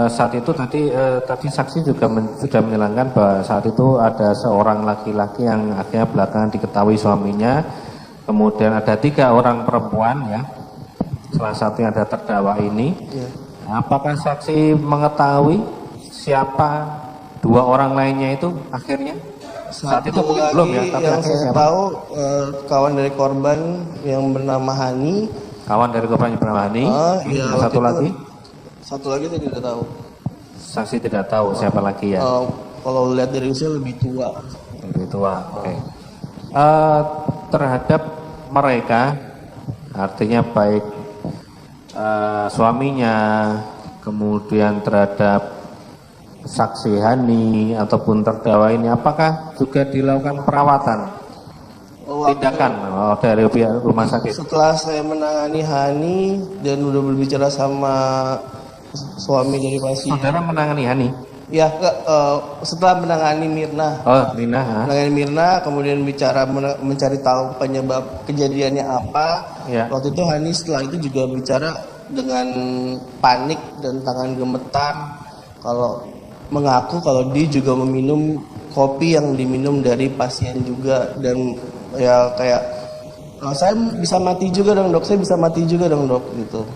saat itu tadi saksi juga sudah menyerangkan bahwa saat itu ada seorang laki-laki yang akhirnya belakangan diketahui suaminya, kemudian ada 3 orang perempuan ya, salah satu yang ada terdakwa ini. Iya. Apakah saksi mengetahui siapa 2 orang lainnya itu akhirnya? Saat itu mungkin belum ya, tapi yang saya siapa? tahu kawan dari korban yang bernama Hani. Kawan dari korban yang bernama Hani. Iya, satu lagi? Satu lagi saya tidak tahu. Saksi tidak tahu siapa lagi ya? Kalau lihat dari usia lebih tua. Lebih tua, oke. Terhadap mereka, artinya baik suaminya, kemudian terhadap saksi Hani ataupun terdakwa ini, apakah juga dilakukan perawatan, tindakan dari pihak rumah sakit? Setelah saya menangani Hani dan udah berbicara sama suami dari pasien. Saudara menangani Hani? Ya, setelah menangani Mirna. Oh, Mirna. Menangani Mirna, kemudian mencari tahu penyebab kejadiannya apa. Ya. Waktu itu Hani setelah itu juga bicara dengan panik dan tangan gemetar kalau mengaku kalau dia juga meminum kopi yang diminum dari pasien juga, dan ya kayak saya bisa mati juga dong dok, saya bisa mati juga dong dok gitu.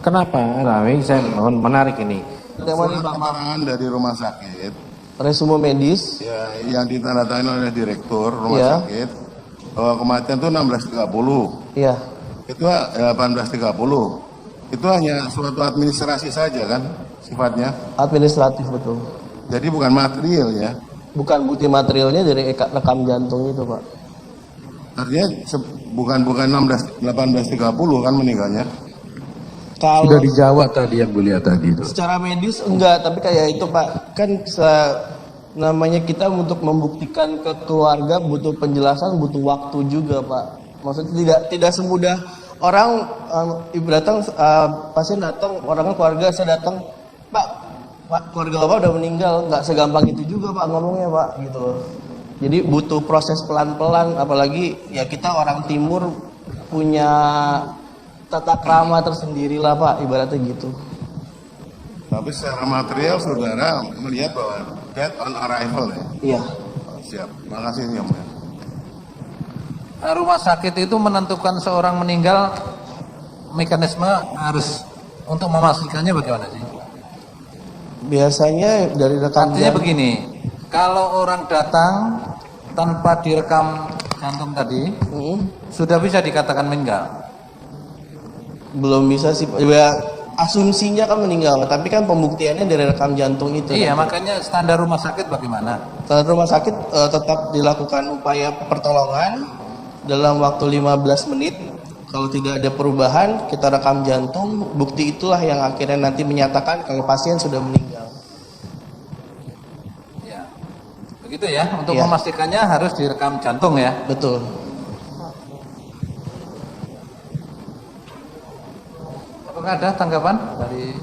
Kenapa? Saya menarik ini. Keterangan dari rumah sakit, resume medis ya, yang ditandatangani oleh direktur rumah sakit bahwa kematian itu 16.30. Iya. Itu 18.30. Itu hanya suatu administrasi saja kan sifatnya. Administratif, betul. Jadi bukan material ya. Bukan bukti materialnya dari rekam jantung itu, Pak. Artinya bukan 18.30 kan meninggalnya. Kalau sudah dijawab tadi yang mulia tadi itu. Secara medis enggak, tapi kayak itu Pak, kan namanya kita untuk membuktikan ke keluarga butuh penjelasan, butuh waktu juga Pak. Maksudnya tidak semudah orang ibu datang, pasien datang, orangnya keluarga saya datang, Pak keluarga Bapak udah meninggal, nggak segampang itu juga Pak ngomongnya Pak gitu. Jadi butuh proses pelan-pelan, apalagi ya kita orang timur punya tata krama tersendiri lah Pak, ibaratnya gitu. Tapi secara material saudara melihat bahwa death on arrival ya? Iya. Siap, makasih ya Mulia. Rumah sakit itu menentukan seorang meninggal, mekanisme harus untuk memastikannya bagaimana sih? Biasanya dari rekan artinya begini, kalau orang datang tanpa direkam jantung tadi, sudah bisa dikatakan meninggal? Belum bisa sih, ya, asumsinya kan meninggal, tapi kan pembuktiannya dari rekam jantung itu. Iya, makanya standar rumah sakit bagaimana? Standar rumah sakit tetap dilakukan upaya pertolongan dalam waktu 15 menit. Kalau tidak ada perubahan, kita rekam jantung, bukti itulah yang akhirnya nanti menyatakan kalau pasien sudah meninggal. Ya, begitu ya, untuk memastikannya harus direkam jantung ya? Betul. Apakah ada tanggapan dari?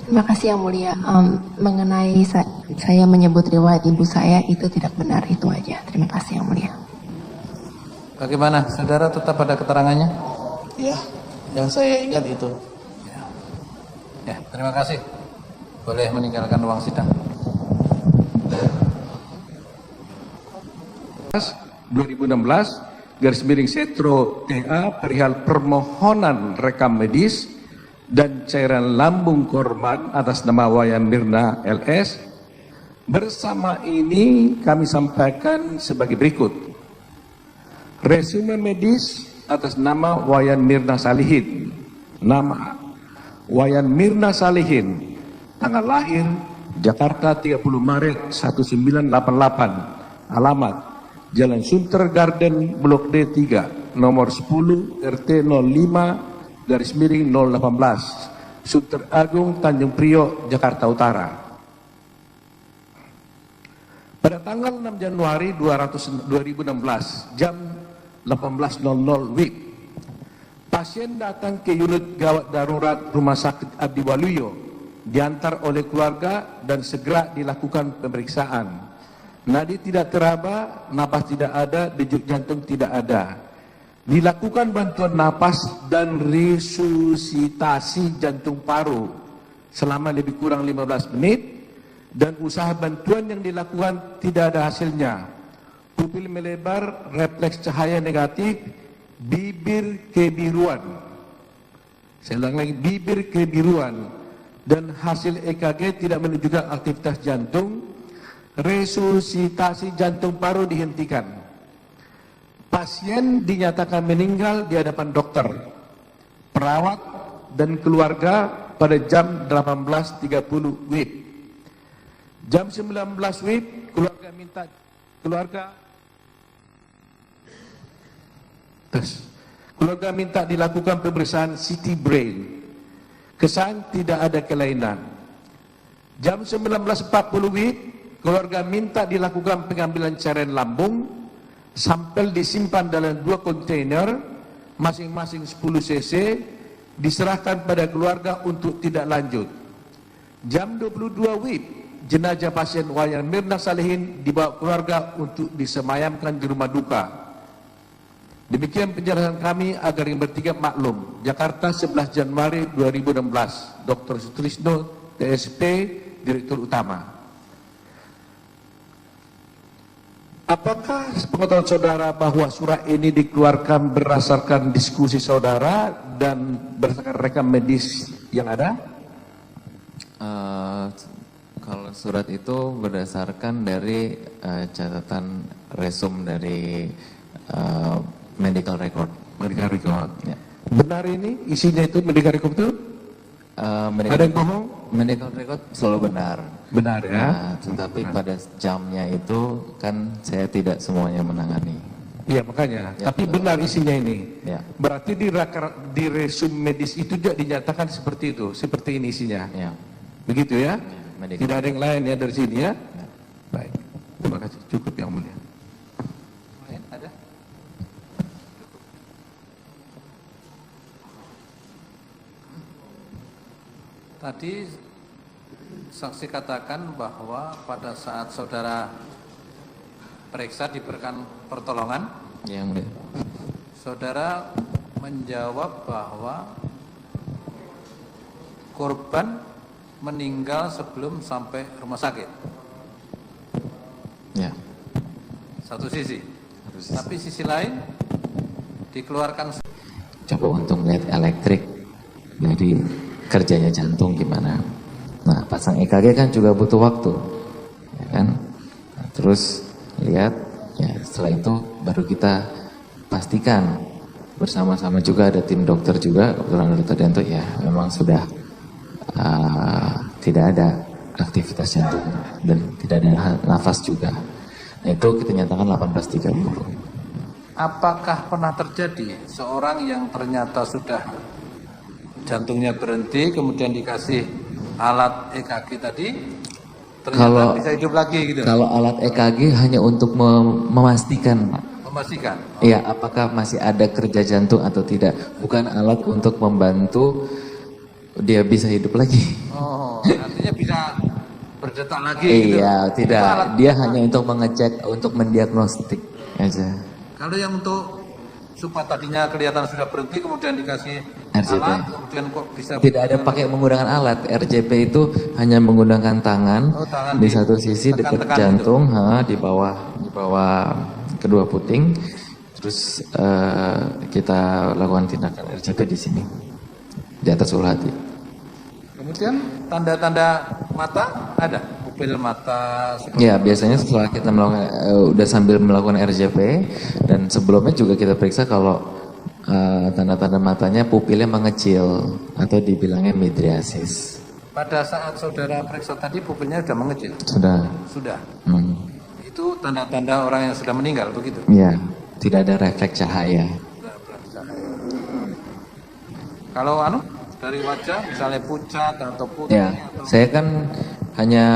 Terima kasih Yang Mulia. Mengenai saya menyebut riwayat ibu saya itu tidak benar, itu aja. Terima kasih Yang Mulia. Bagaimana? Saudara tetap pada keterangannya? Ya, yang saya ingat itu. Ya, terima kasih. Boleh meninggalkan ruang sidang. 2016/Setro TA perihal permohonan rekam medis dan cairan lambung korban atas nama Wayan Mirna LS. Bersama ini kami sampaikan sebagai berikut. Resume medis atas nama Wayan Mirna Salihin. Nama Wayan Mirna Salihin. Tanggal lahir Jakarta 30 Maret 1988. Alamat Jalan Sunter Garden Blok D3 nomor 10 RT 05/018 Sunter Agung Tanjung Priok Jakarta Utara. Pada tanggal 6 Januari 2016 jam 18.00 WIB, pasien datang ke unit gawat darurat Rumah Sakit Abdi Waluyo, diantar oleh keluarga dan segera dilakukan pemeriksaan. Nadi tidak teraba, napas tidak ada, denyut jantung tidak ada. Dilakukan bantuan napas dan resusitasi jantung paru selama lebih kurang 15 menit dan usaha bantuan yang dilakukan tidak ada hasilnya. Pupil melebar, refleks cahaya negatif, bibir kebiruan. Saya ulang lagi, bibir kebiruan dan hasil EKG tidak menunjukkan aktivitas jantung. Resusitasi jantung paru dihentikan. Pasien dinyatakan meninggal di hadapan dokter, perawat dan keluarga pada jam 18.30 WIB. Jam 19 WIB keluarga minta dilakukan pemeriksaan CT brain. Kesan tidak ada kelainan. Jam 19.40 WIB keluarga minta dilakukan pengambilan cairan lambung, sampel disimpan dalam 2 kontainer, masing-masing 10 cc, diserahkan pada keluarga untuk tidak lanjut. Jam 22 WIB, jenazah pasien Wayan Mirna Salihin dibawa keluarga untuk disemayamkan di rumah duka. Demikian penjelasan kami agar yang bertiga maklum. Jakarta 11 Januari 2016, Dr. Sutrisno, TSP, Direktur Utama. Apakah pengetahuan saudara bahwa surat ini dikeluarkan berdasarkan diskusi saudara dan berdasarkan rekam medis yang ada? Kalau surat itu berdasarkan dari catatan resum dari medical record. Medical record. Ya. Benar ini isinya itu medical record itu? Ada yang bohong? Medical record selalu benar. Benar ya. Nah, tetapi pada jamnya itu kan saya tidak semuanya menangani. Iya makanya. Ya, tapi benar isinya ini. Ya. Berarti di resum medis itu juga dinyatakan seperti itu, seperti ini isinya. Ya. Begitu ya? Ya, tidak ada yang lain ya dari sini ya? Ya. Baik. Terima kasih. Cukup Yang Mulia. Ada? Tadi saksi katakan bahwa pada saat saudara periksa diberikan pertolongan, Yang Mulia. saudara menjawab bahwa korban meninggal sebelum sampai rumah sakit. Ya. Satu sisi. Tapi sisi lain dikeluarkan. Coba untuk melihat elektrik, jadi kerjanya jantung gimana. Nah, pasang EKG kan juga butuh waktu, ya kan? Nah, terus lihat, ya setelah itu baru kita pastikan bersama-sama juga ada tim dokter juga, kebetulan dokter Dento ya memang sudah tidak ada aktivitas jantung dan tidak ada nafas juga. Nah, itu kita nyatakan 18.30. Apakah pernah terjadi seorang yang ternyata sudah jantungnya berhenti kemudian dikasih alat EKG tadi ternyata bisa hidup lagi gitu? Kalau alat EKG hanya untuk memastikan, Memastikan? Iya, apakah masih ada kerja jantung atau tidak, bukan alat untuk membantu dia bisa hidup lagi. Oh, artinya bisa berdetak lagi gitu. Iya, tidak. Dia hanya untuk mengecek, untuk mendiagnostik aja. Kalau yang untuk supaya tadinya kelihatan sudah berhenti kemudian dikasih RJP. alat, kemudian kok bisa Tidak ada pakai menggunakan alat. RJP itu hanya menggunakan tangan, tangan di satu sisi dekat tekan-tekan jantung, di bawah kedua puting. Terus kita lakukan tindakan RJP di sini, di atas ulu hati. Kemudian tanda-tanda mata ada, pupil mata. Ya, biasanya setelah kita melakukan, udah sambil melakukan RJP dan sebelumnya juga kita periksa kalau tanda-tanda matanya pupilnya mengecil atau dibilangnya midriasis. Pada saat saudara periksa tadi pupilnya sudah mengecil. Sudah. Sudah. Hmm. Itu tanda-tanda orang yang sudah meninggal begitu. Ya, tidak ada refleks cahaya. Kalau dari wajah misalnya pucat atau putih. Ya, saya kan hanya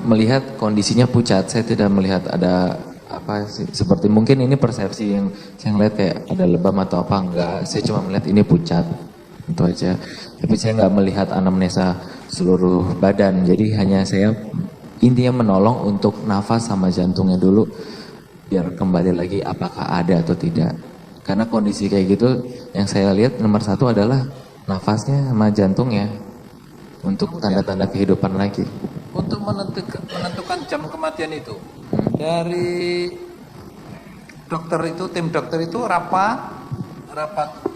melihat kondisinya pucat. Saya tidak melihat ada apa sih, seperti mungkin ini persepsi yang saya ngeliat kayak ada lebam atau apa, enggak. Saya cuma melihat ini pucat, itu aja. Tapi saya nggak melihat anamnesa seluruh badan. Jadi hanya saya intinya menolong untuk nafas sama jantungnya dulu, biar kembali lagi apakah ada atau tidak. Karena kondisi kayak gitu yang saya lihat nomor satu adalah nafasnya sama jantungnya untuk tanda-tanda kehidupan lagi. Untuk menentukan jam kematian itu dari dokter itu, tim dokter itu rapat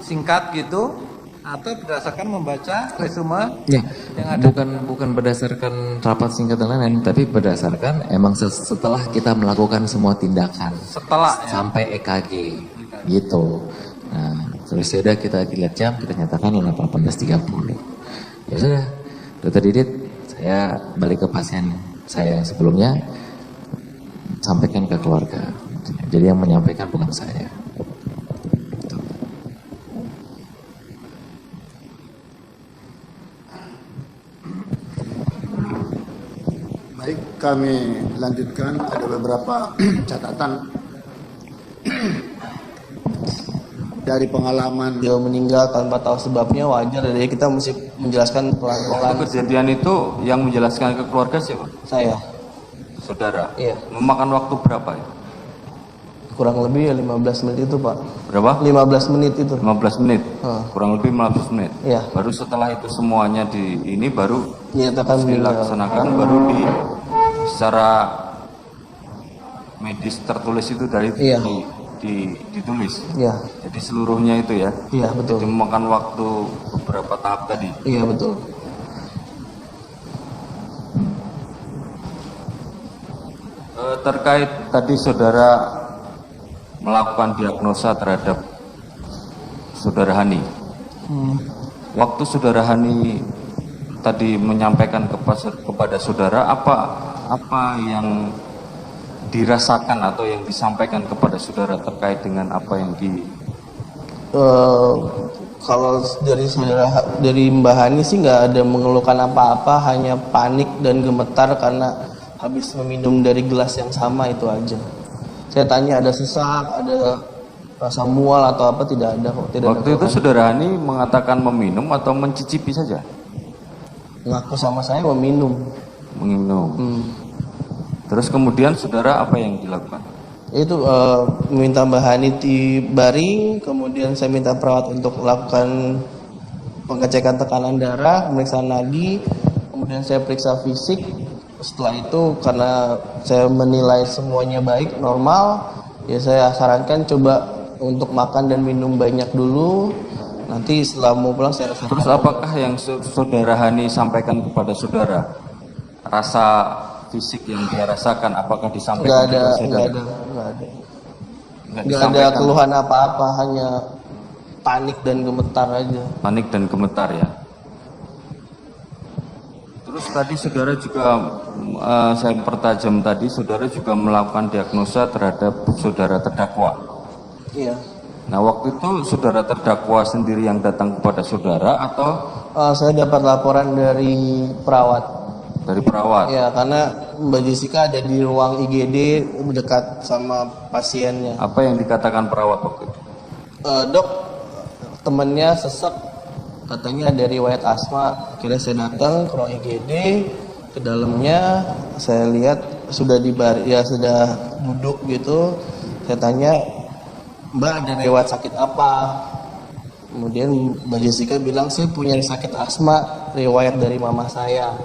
singkat gitu atau berdasarkan membaca resume Ya, yang ada. bukan berdasarkan rapat singkat dan lain-lain, tapi berdasarkan emang setelah kita melakukan semua tindakan. Setelah ya? Sampai EKG gitu. Nah, terus sudah kita lihat jam, kita nyatakan 18.30. Ya sudah, Dokter Didit, saya balik ke pasien saya yang sebelumnya, sampaikan ke keluarga. Jadi yang menyampaikan bukan saya. Baik, kami lanjutkan. Ada beberapa catatan dari pengalaman. Dia meninggal tanpa tahu sebabnya wajar, jadi kita mesti menjelaskan pelan-pelan. Waktu kejadian itu yang menjelaskan ke keluarga siapa? Saya. Saudara? Iya. Memakan waktu berapa ya? Kurang lebih 15 menit itu, Pak. Berapa? 15 menit itu. 15 menit? Kurang lebih 15 menit? Iya. Baru setelah itu semuanya baru Nyatakan dilaksanakan, baru secara medis tertulis itu dari Iya. ditulis. Iya. Jadi seluruhnya itu ya. Iya, betul. Jadi memakan waktu beberapa tahap tadi. Iya, betul. Terkait tadi saudara melakukan diagnosa terhadap saudara Hani. Waktu saudara Hani tadi menyampaikan kepada saudara, apa yang dirasakan atau yang disampaikan kepada saudara terkait dengan apa yang kalau dari Mbak Hani sih nggak ada mengeluhkan apa-apa, hanya panik dan gemetar karena habis meminum dari gelas yang sama, itu aja. Saya tanya ada sesak, ada rasa mual atau apa, tidak ada kok. Tidak waktu ada itu saudara Hani mengatakan meminum atau mencicipi saja? Ngaku sama saya meminum. Terus kemudian saudara apa yang dilakukan? Itu meminta Mbak Hani dibaring, kemudian saya minta perawat untuk melakukan pengecekan tekanan darah, pemeriksaan nadi, kemudian saya periksa fisik. Setelah itu karena saya menilai semuanya baik, normal, ya saya sarankan coba untuk makan dan minum banyak dulu. Nanti setelah mau pulang saya rasa. Terus apakah yang saudara Hani sampaikan kepada saudara? Rasa fisik yang dia rasakan apakah disampaikan kepada saudara? Nggak ada keluhan apa-apa, hanya panik dan gemetar aja. Panik dan gemetar ya. Terus tadi saudara juga, saya pertajam tadi, saudara juga melakukan diagnosa terhadap saudara terdakwa. Iya. Nah waktu itu saudara terdakwa sendiri yang datang kepada saudara atau? Saya dapat laporan dari perawat. Dari perawat? Ya, karena Mbak Jessica ada di ruang IGD dekat sama pasiennya. Apa yang dikatakan perawat waktu itu? Dok, temennya sesek, katanya ada riwayat asma. Akhirnya saya datang ke ruang IGD, ke dalamnya saya lihat sudah sudah duduk gitu. Saya tanya, Mbak ada riwayat sakit apa? Kemudian Mbak Jessica bilang, saya punya sakit asma, riwayat dari mama saya.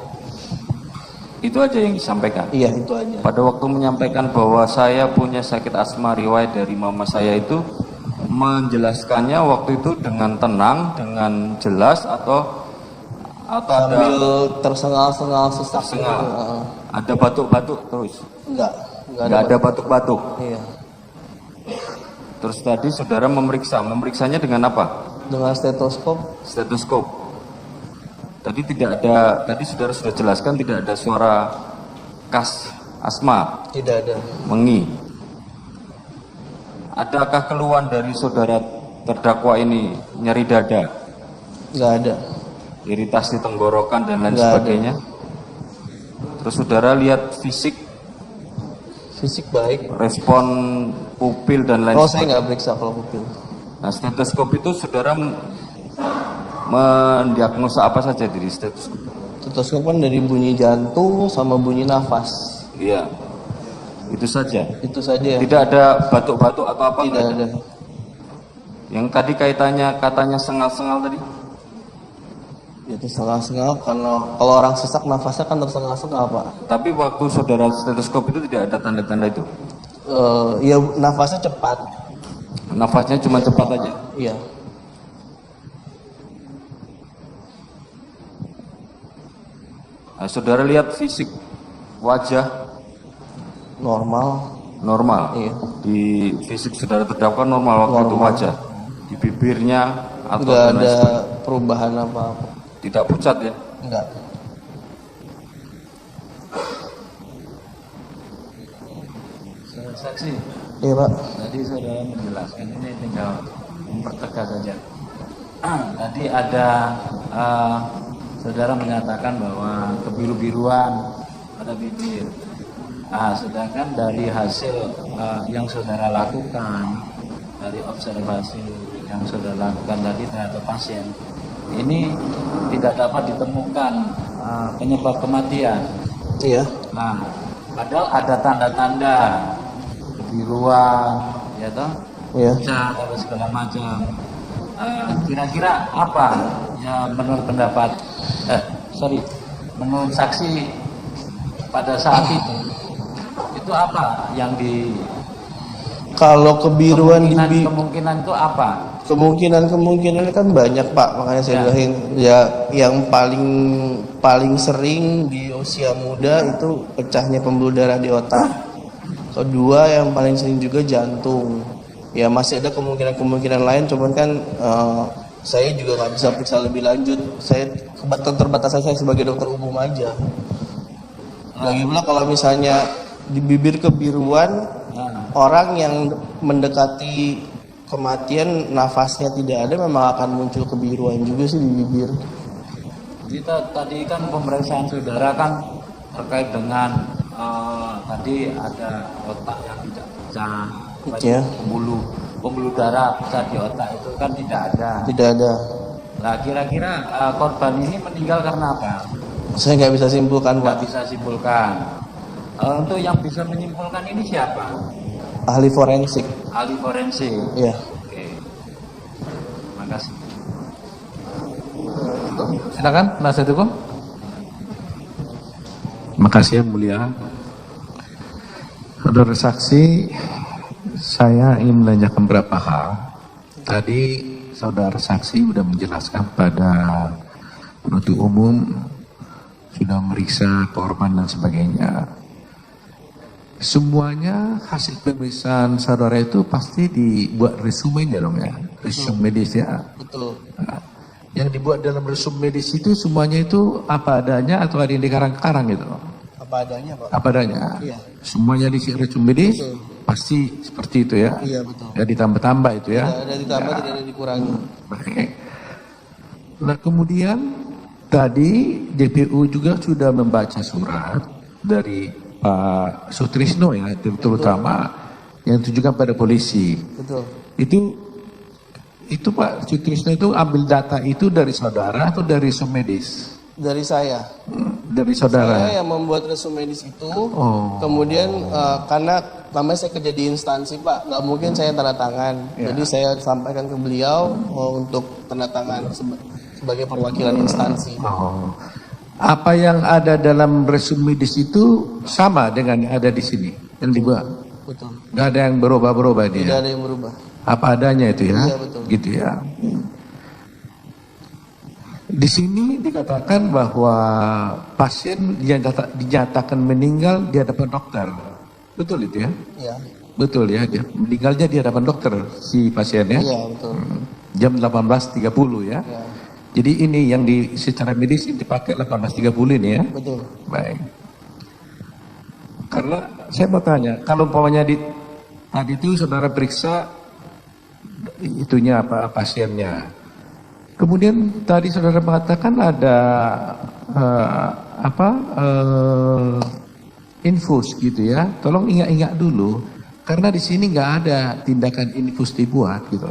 Itu aja yang disampaikan? Iya, itu aja. Pada waktu menyampaikan bahwa saya punya sakit asma, riwayat dari mama saya itu, menjelaskannya waktu itu dengan tenang, dengan jelas, atau sambil tersengal-sengal sesak. Tersengal. Ada batuk-batuk terus? Enggak ada batuk-batuk? Iya. Terus tadi saudara memeriksanya dengan apa? Dengan stetoskop. Stetoskop. Tadi saudara sudah jelaskan tidak ada suara khas asma. Tidak ada. Mengi. Adakah keluhan dari saudara terdakwa ini nyeri dada? Enggak ada. Iritasi tenggorokan dan lain Nggak sebagainya? ada. Terus saudara lihat fisik baik. Respon pupil dan lain sebagainya? Saya nggak periksa kalau pupil. Nah, stetoskop itu saudara mendiagnosa apa saja dari stetoskop? Stetoskop kan dari bunyi jantung sama bunyi nafas. Iya. Itu saja? Itu saja. Tidak ada batuk-batuk atau apa? Tidak ada. Yang tadi katanya sengal-sengal tadi? Itu sengal-sengal, kalau orang sesak nafasnya kan tersengal-sengal, Pak. Tapi waktu saudara stetoskop itu tidak ada tanda-tanda itu? Ya nafasnya cepat. Nafasnya cuma cepat aja? Iya. Nah, saudara lihat fisik wajah normal. Iya. Di fisik saudara terdakwa normal waktu itu wajah, di bibirnya atau nggak ada perubahan apa-apa. Tidak pucat ya? Enggak. Saksi. Iya, Pak. Tadi saudara menjelaskan, ini tinggal mempertegas saja. Tadi ada saudara menyatakan bahwa kebiru-biruan pada bibir. Sedangkan dari hasil yang saudara lakukan, dari observasi yang saudara lakukan tadi terhadap pasien, ini tidak dapat ditemukan penyebab kematian. Iya. Nah, padahal ada tanda-tanda kebiruan, ya toh, pucat atau segala macam. Kira-kira apa ya menurut pendapat, menurut saksi pada saat itu apa yang kalau kebiruan kemungkinan itu apa? Kemungkinan kan banyak, Pak, makanya saya bilang ya yang paling sering di usia muda itu pecahnya pembuluh darah di otak. Kedua yang paling sering juga jantung. Ya masih ada kemungkinan lain, cuman kan saya juga nggak bisa periksa lebih lanjut. Saya keterbatasan saya sebagai dokter umum aja. Lagi pula kalau misalnya di bibir kebiruan, orang yang mendekati kematian nafasnya tidak ada, memang akan muncul kebiruan juga sih di bibir. Kita tadi kan pemeriksaan saudara kan terkait dengan tadi ada otak yang tidak pecah, pembuluh darah pecah di otak itu kan tidak ada. Tidak ada. Nah, kira-kira korban ini meninggal karena apa? Saya nggak bisa simpulkan, Pak. Nggak bisa simpulkan. Untuk yang bisa menyimpulkan ini siapa? Ahli forensik. Ahli forensik. Iya. Oke. Terima kasih. Silakan, penasihat hukum. Terima kasih yang mulia. Saudara saksi, saya ingin menanyakan beberapa hal. Tadi saudara saksi sudah menjelaskan pada penuntut umum, sudah meriksa korban dan sebagainya. Semuanya hasil pemeriksaan saudara itu pasti dibuat resumenya dong ya, resume medis ya. Betul. Nah, yang dibuat dalam resume medis itu semuanya itu apa adanya atau ada yang dikarang-karang gitu? Apa adanya, Pak. Apa adanya? Iya. Semuanya di resume medis pasti seperti itu ya. Iya, betul. Ya ditambah-tambah itu ya. Tidak ada ditambah, tidak ada dikurangi. Baik. Nah kemudian tadi DPU juga sudah membaca surat dari Pak Sutrisno ya, terutama yang ditujukan pada polisi. Betul. Itu Itu Pak Sutrisno itu ambil data itu dari saudara atau dari resume medis? Dari saya. Dari saudara. Saya yang membuat resume medis itu. Oh. Kemudian karena namanya saya kerja di instansi Pak, nggak mungkin saya tanda tangan. Ya. Jadi saya sampaikan ke beliau untuk tanda tangan sebagai perwakilan instansi. Oh. Apa yang ada dalam resume medis itu sama dengan yang ada di sini yang dibuat? Betul. Nggak ada yang berubah-berubah dia? Tidak ada yang berubah. Apa adanya itu ya? Iya, betul. Gitu ya. Di sini dikatakan bahwa pasien yang dinyatakan meninggal di hadapan dokter. Betul itu ya? Iya. Betul ya, dia meninggalnya di hadapan dokter si pasiennya. Iya, betul. Jam 18.30 ya. Iya. Jadi ini yang secara medis dipakai 18.30 ini ya. Betul. Baik. Karena saya mau tanya, kalau umpamanya tadi itu saudara periksa itunya apa pasiennya. Kemudian tadi saudara mengatakan ada infus gitu ya. Tolong ingat-ingat dulu karena di sini nggak ada tindakan infus dibuat gitu.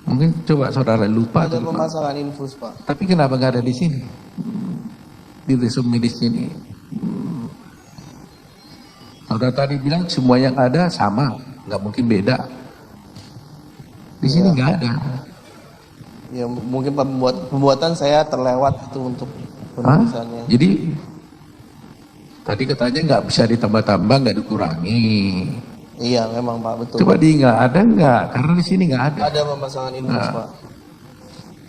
Mungkin coba saudara lupa. Ada pemasangan infus Pak. Tapi kenapa nggak ada di sini? Di resume medis ini. Saudara tadi bilang semua yang ada sama, nggak mungkin beda. Di sini nggak ada. Ya mungkin pembuatan saya terlewat itu untuk penulisannya. Jadi tadi katanya nggak bisa ditambah-tambah, nggak dikurangi. Iya memang Pak, betul. Coba diingat ada nggak? Karena di sini nggak ada. Ada pemasangan infus Pak.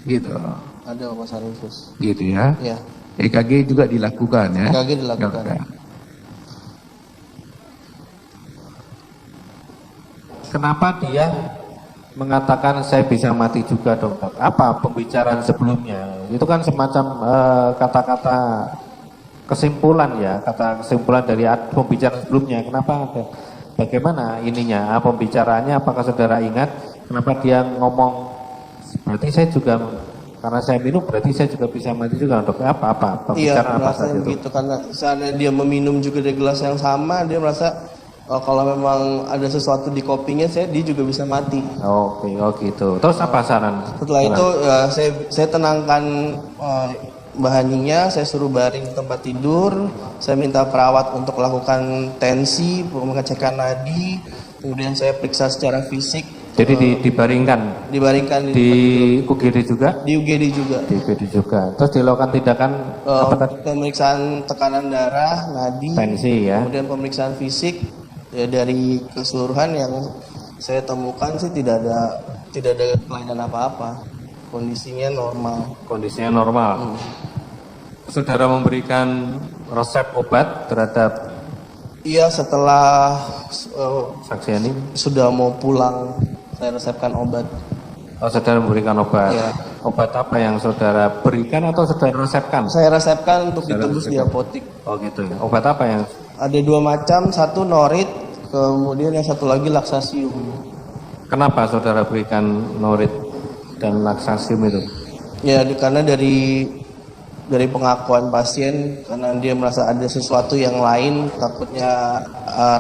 Gitu. Ada pemasangan infus. Gitu ya. Iya. EKG juga dilakukan ya. EKG dilakukan. Kenapa dia mengatakan saya bisa mati juga dokter? Apa pembicaraan sebelumnya? Itu kan semacam kata-kata kesimpulan ya, kata kesimpulan dari pembicaraan sebelumnya. Kenapa ada? Bagaimana ininya? Pembicaraannya apakah saudara ingat? Kenapa dia ngomong? Berarti saya juga karena saya minum berarti saya juga bisa mati juga dokter. Apa pembicaraan apa saja itu? Gitu karena saat dia meminum juga dari gelas yang sama, dia merasa kalau memang ada sesuatu di kopinya, dia juga bisa mati. Oke, gitu. Terus apa saran? Setelah itu saya tenangkan Mbak Haninya, saya suruh baring di tempat tidur, saya minta perawat untuk lakukan tensi, pengecekan nadi, kemudian saya periksa secara fisik. Jadi dibaringkan? Dibaringkan di UGD juga? Di UGD juga. Di UGD juga. Terus dilakukan tindakan apa tadi? Pemeriksaan tekanan darah, nadi, tensi ya. Kemudian pemeriksaan fisik. Ya, dari keseluruhan yang saya temukan sih tidak ada kelainan apa-apa. Kondisinya normal. Kondisinya normal. Saudara memberikan resep obat terhadap? Iya, setelah saksi ini sudah mau pulang, saya resepkan obat. Oh, saudara memberikan obat. Iya. Obat apa yang saudara berikan atau saudara resepkan? Saya resepkan untuk ditebus di apotek. Oh gitu ya. Obat apa yang? Ada dua macam, satu norit, kemudian yang satu lagi laksasium. Kenapa saudara berikan norit dan laksasium itu? Ya, karena dari pengakuan pasien, karena dia merasa ada sesuatu yang lain, takutnya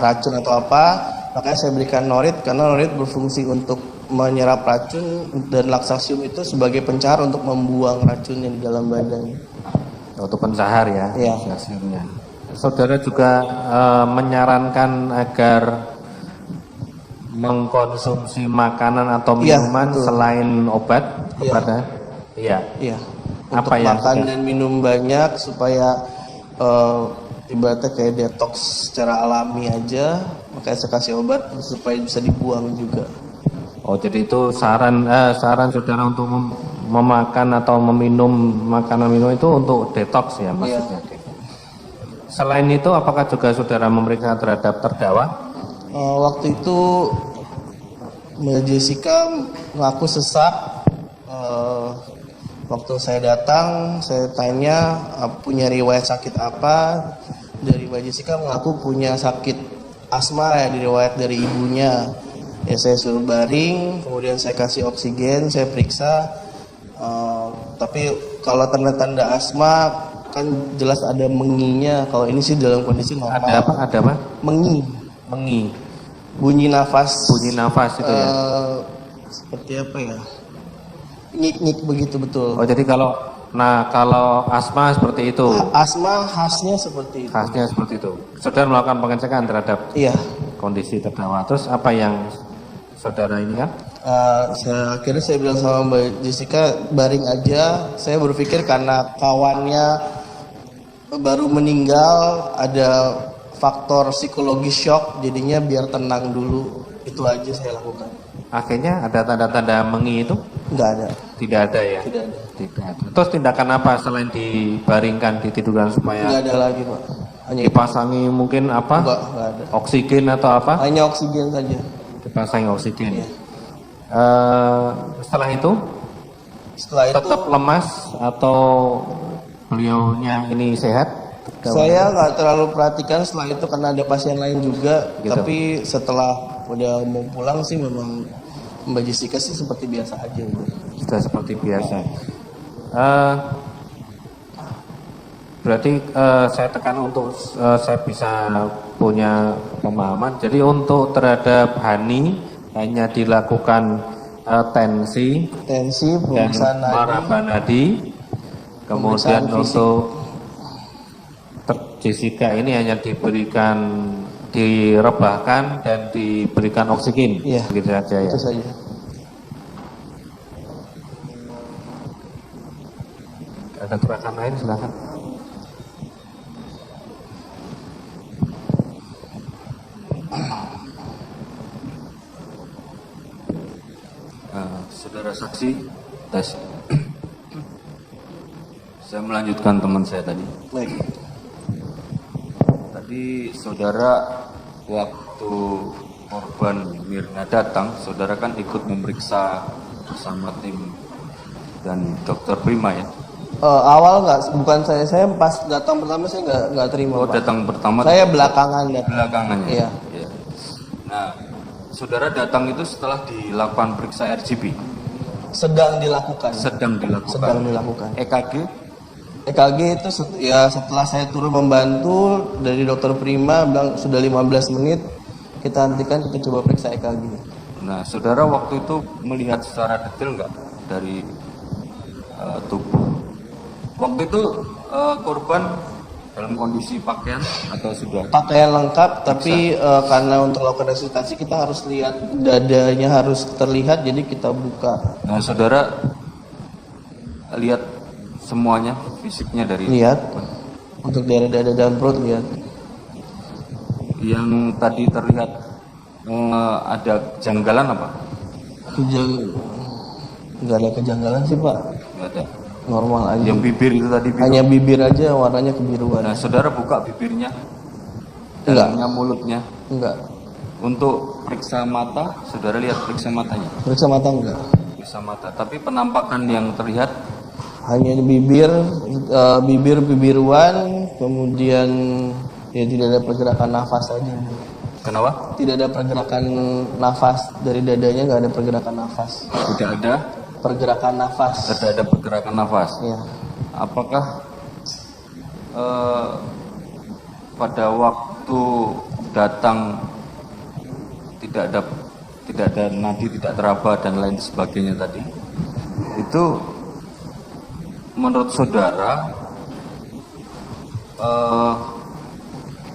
racun atau apa, makanya saya berikan norit karena norit berfungsi untuk menyerap racun dan laksasium itu sebagai pencahar untuk membuang racun yang di dalam badan. Untuk pencahar ya? Iya. Laksasiumnya. Saudara juga menyarankan agar mengkonsumsi makanan atau minuman selain obat kepada iya. Untuk makan dan minum banyak supaya ibaratnya kayak detox secara alami aja, makanya saya kasih obat supaya bisa dibuang juga. Oh, jadi itu saran saudara untuk memakan atau meminum makanan minum itu untuk detox ya maksudnya. Selain itu, apakah juga saudara memeriksa terhadap terdakwa? Waktu itu Mbak Jessica mengaku sesak. Waktu saya datang, saya tanya punya riwayat sakit apa. Dari Mbak Jessica mengaku punya sakit asma ya, diriwayat dari ibunya. Ya saya suruh baring, kemudian saya kasih oksigen, saya periksa. Tapi kalau tanda-tanda asma kan jelas ada menginya. Kalau ini sih dalam kondisi normal. Ada apa? Mengi. Mengi. Bunyi nafas. Bunyi nafas itu ya. seperti apa ya? Nyik-nyik begitu betul. Oh, jadi kalau asma seperti itu. Asma khasnya seperti itu. Khasnya seperti itu. Saudara melakukan pengecekan terhadap Iya. kondisi terdakwa. Terus apa yang saudara ini kan? Akhirnya saya bilang sama Mbak Jessica, baring aja. Saya berpikir karena kawannya baru meninggal, ada faktor psikologis shock, jadinya biar tenang dulu. Itu aja saya lakukan. Akhirnya ada tanda-tanda mengi itu? Enggak ada. Tidak ada ya? Tidak ada. Tidak ada. Terus tindakan apa selain dibaringkan, ditidurkan supaya? Enggak ada lagi, Pak. Hanya dipasangi mungkin apa? Enggak ada. Oksigen atau apa? Hanya oksigen saja. Dipasangi oksigen. Iya. Setelah itu? Setelah itu tetap lemas atau beliaunya ini sehat? saya nggak terlalu perhatikan setelah itu karena ada pasien lain juga. Gitu. Tapi setelah udah mau pulang sih memang Mbak Jessica sih seperti biasa aja gitu. Sudah seperti biasa. Berarti saya tekan untuk saya bisa punya pemahaman. Jadi untuk terhadap Hani hanya dilakukan tensi, pemeriksaan dan maraba nadi. Kemudian untuk Jessica ini hanya direbahkan dan diberikan oksigen. Iya, begitu saja ya. Itu saja. Ada gerakan lain silakan. Saudara saksi, tes. Saya melanjutkan teman saya tadi. Baik. Tadi saudara waktu korban Mirna datang, saudara kan ikut memeriksa bersama tim dan dokter Prima ya? Awal bukan saya pas datang pertama saya nggak terima. Oh, Pak. datang pertama. Saya belakangan datang. Belakangannya. Iya. Ya. Nah, saudara datang itu setelah dilakukan periksa RGP. Sedang dilakukan. Sedang dilakukan. EKG itu ya setelah saya turun membantu dari dokter Prima bilang sudah 15 menit kita hentikan, kita coba periksa EKG. Nah, saudara waktu itu melihat secara detail nggak dari tubuh? Waktu itu korban dalam kondisi pakaian atau sudah? Pakaian lengkap, tapi karena untuk melakukan resusitasi kita harus lihat dadanya harus terlihat, jadi kita buka. Nah, saudara lihat semuanya fisiknya dari lihat untuk daerah dada dan perut lihat. Yang tadi terlihat ada kejanggalan apa? Nggak ada kejanggalan sih Pak. Nggak ada. Normal aja. Yang bibir itu tadi biru. Hanya bibir aja warnanya kebiruan. Nah, saudara buka bibirnya? Enggak. Dalamnya mulutnya? Enggak. Untuk periksa mata, saudara lihat periksa matanya? Periksa mata enggak. Periksa mata. Tapi penampakan yang terlihat hanya bibir, biruan, kemudian ya tidak ada pergerakan nafas saja. Kenapa? Tidak ada pergerakan nafas dari dadanya, nggak ada pergerakan nafas. Tidak ada pergerakan nafas. Tidak ada pergerakan nafas. Ya. Apakah pada waktu datang tidak ada nadi, tidak teraba dan lain sebagainya tadi? Itu menurut saudara,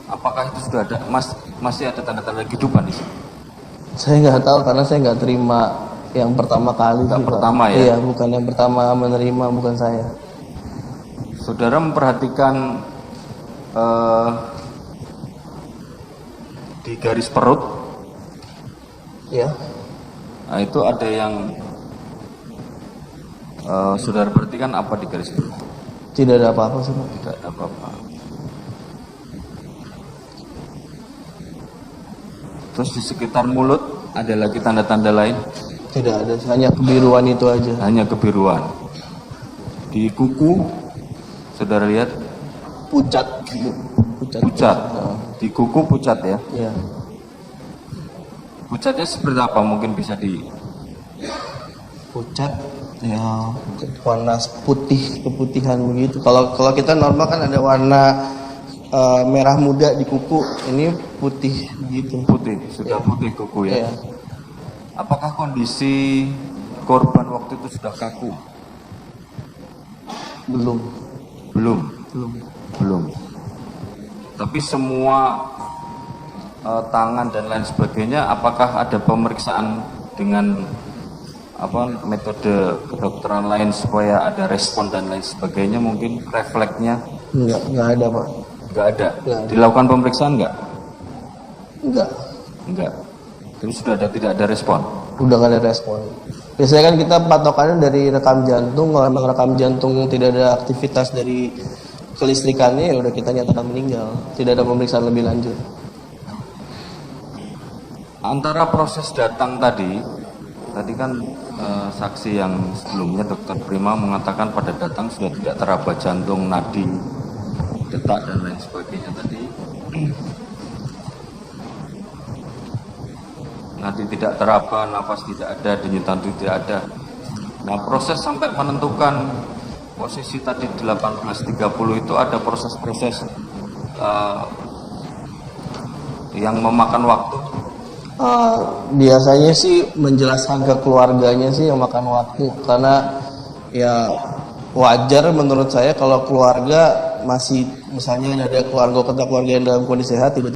apakah itu sudah ada masih ada tanda-tanda kehidupan di sini? Saya nggak tahu karena saya nggak terima yang pertama kali. Yang pertama ya? Iya, bukan yang pertama menerima, bukan saya. Saudara memperhatikan di garis perut? Ya. Nah, itu ada yang saudara perhatikan apa di garis perut? Tidak ada apa-apa sih Pak. Tidak ada apa-apa. Terus di sekitar mulut ada lagi tanda-tanda lain? Tidak ada, hanya kebiruan itu aja. Hanya kebiruan. Di kuku, saudara lihat? Pucat. Pucat. Di kuku pucat ya? Iya. Pucatnya seperti apa? Mungkin bisa di... Pucat, ya warna putih, keputihan begitu. Kalau kita normal kan ada warna merah muda di kuku, ini putih gitu. Putih, sudah putih kuku ya. Iya. apakah kondisi korban waktu itu sudah kaku? Belum. Tapi semua tangan dan lain sebagainya, apakah ada pemeriksaan dengan metode kedokteran lain supaya ada respon dan lain sebagainya, mungkin refleksnya? Enggak ada, Pak. Enggak ada. Dilakukan pemeriksaan enggak? Enggak. Terus sudah tidak ada respon? Udah nggak ada respon. Biasanya kan kita patokannya dari rekam jantung. Kalau memang rekam jantung tidak ada aktivitas dari kelistrikannya, ya udah kita nyatakan meninggal. Tidak ada pemeriksaan lebih lanjut. Antara proses datang tadi kan saksi yang sebelumnya Dokter Prima mengatakan pada datang sudah tidak teraba jantung, nadi, detak dan lain sebagainya tadi. Nadi tidak teraba, nafas tidak ada, denyut jantung tidak ada. Nah, proses sampai menentukan posisi tadi 18.30 itu ada proses-proses yang memakan waktu. Biasanya sih menjelaskan ke keluarganya sih yang makan waktu, karena ya wajar menurut saya kalau keluarga masih, misalnya ada keluarga yang dalam kondisi sehat tiba-tiba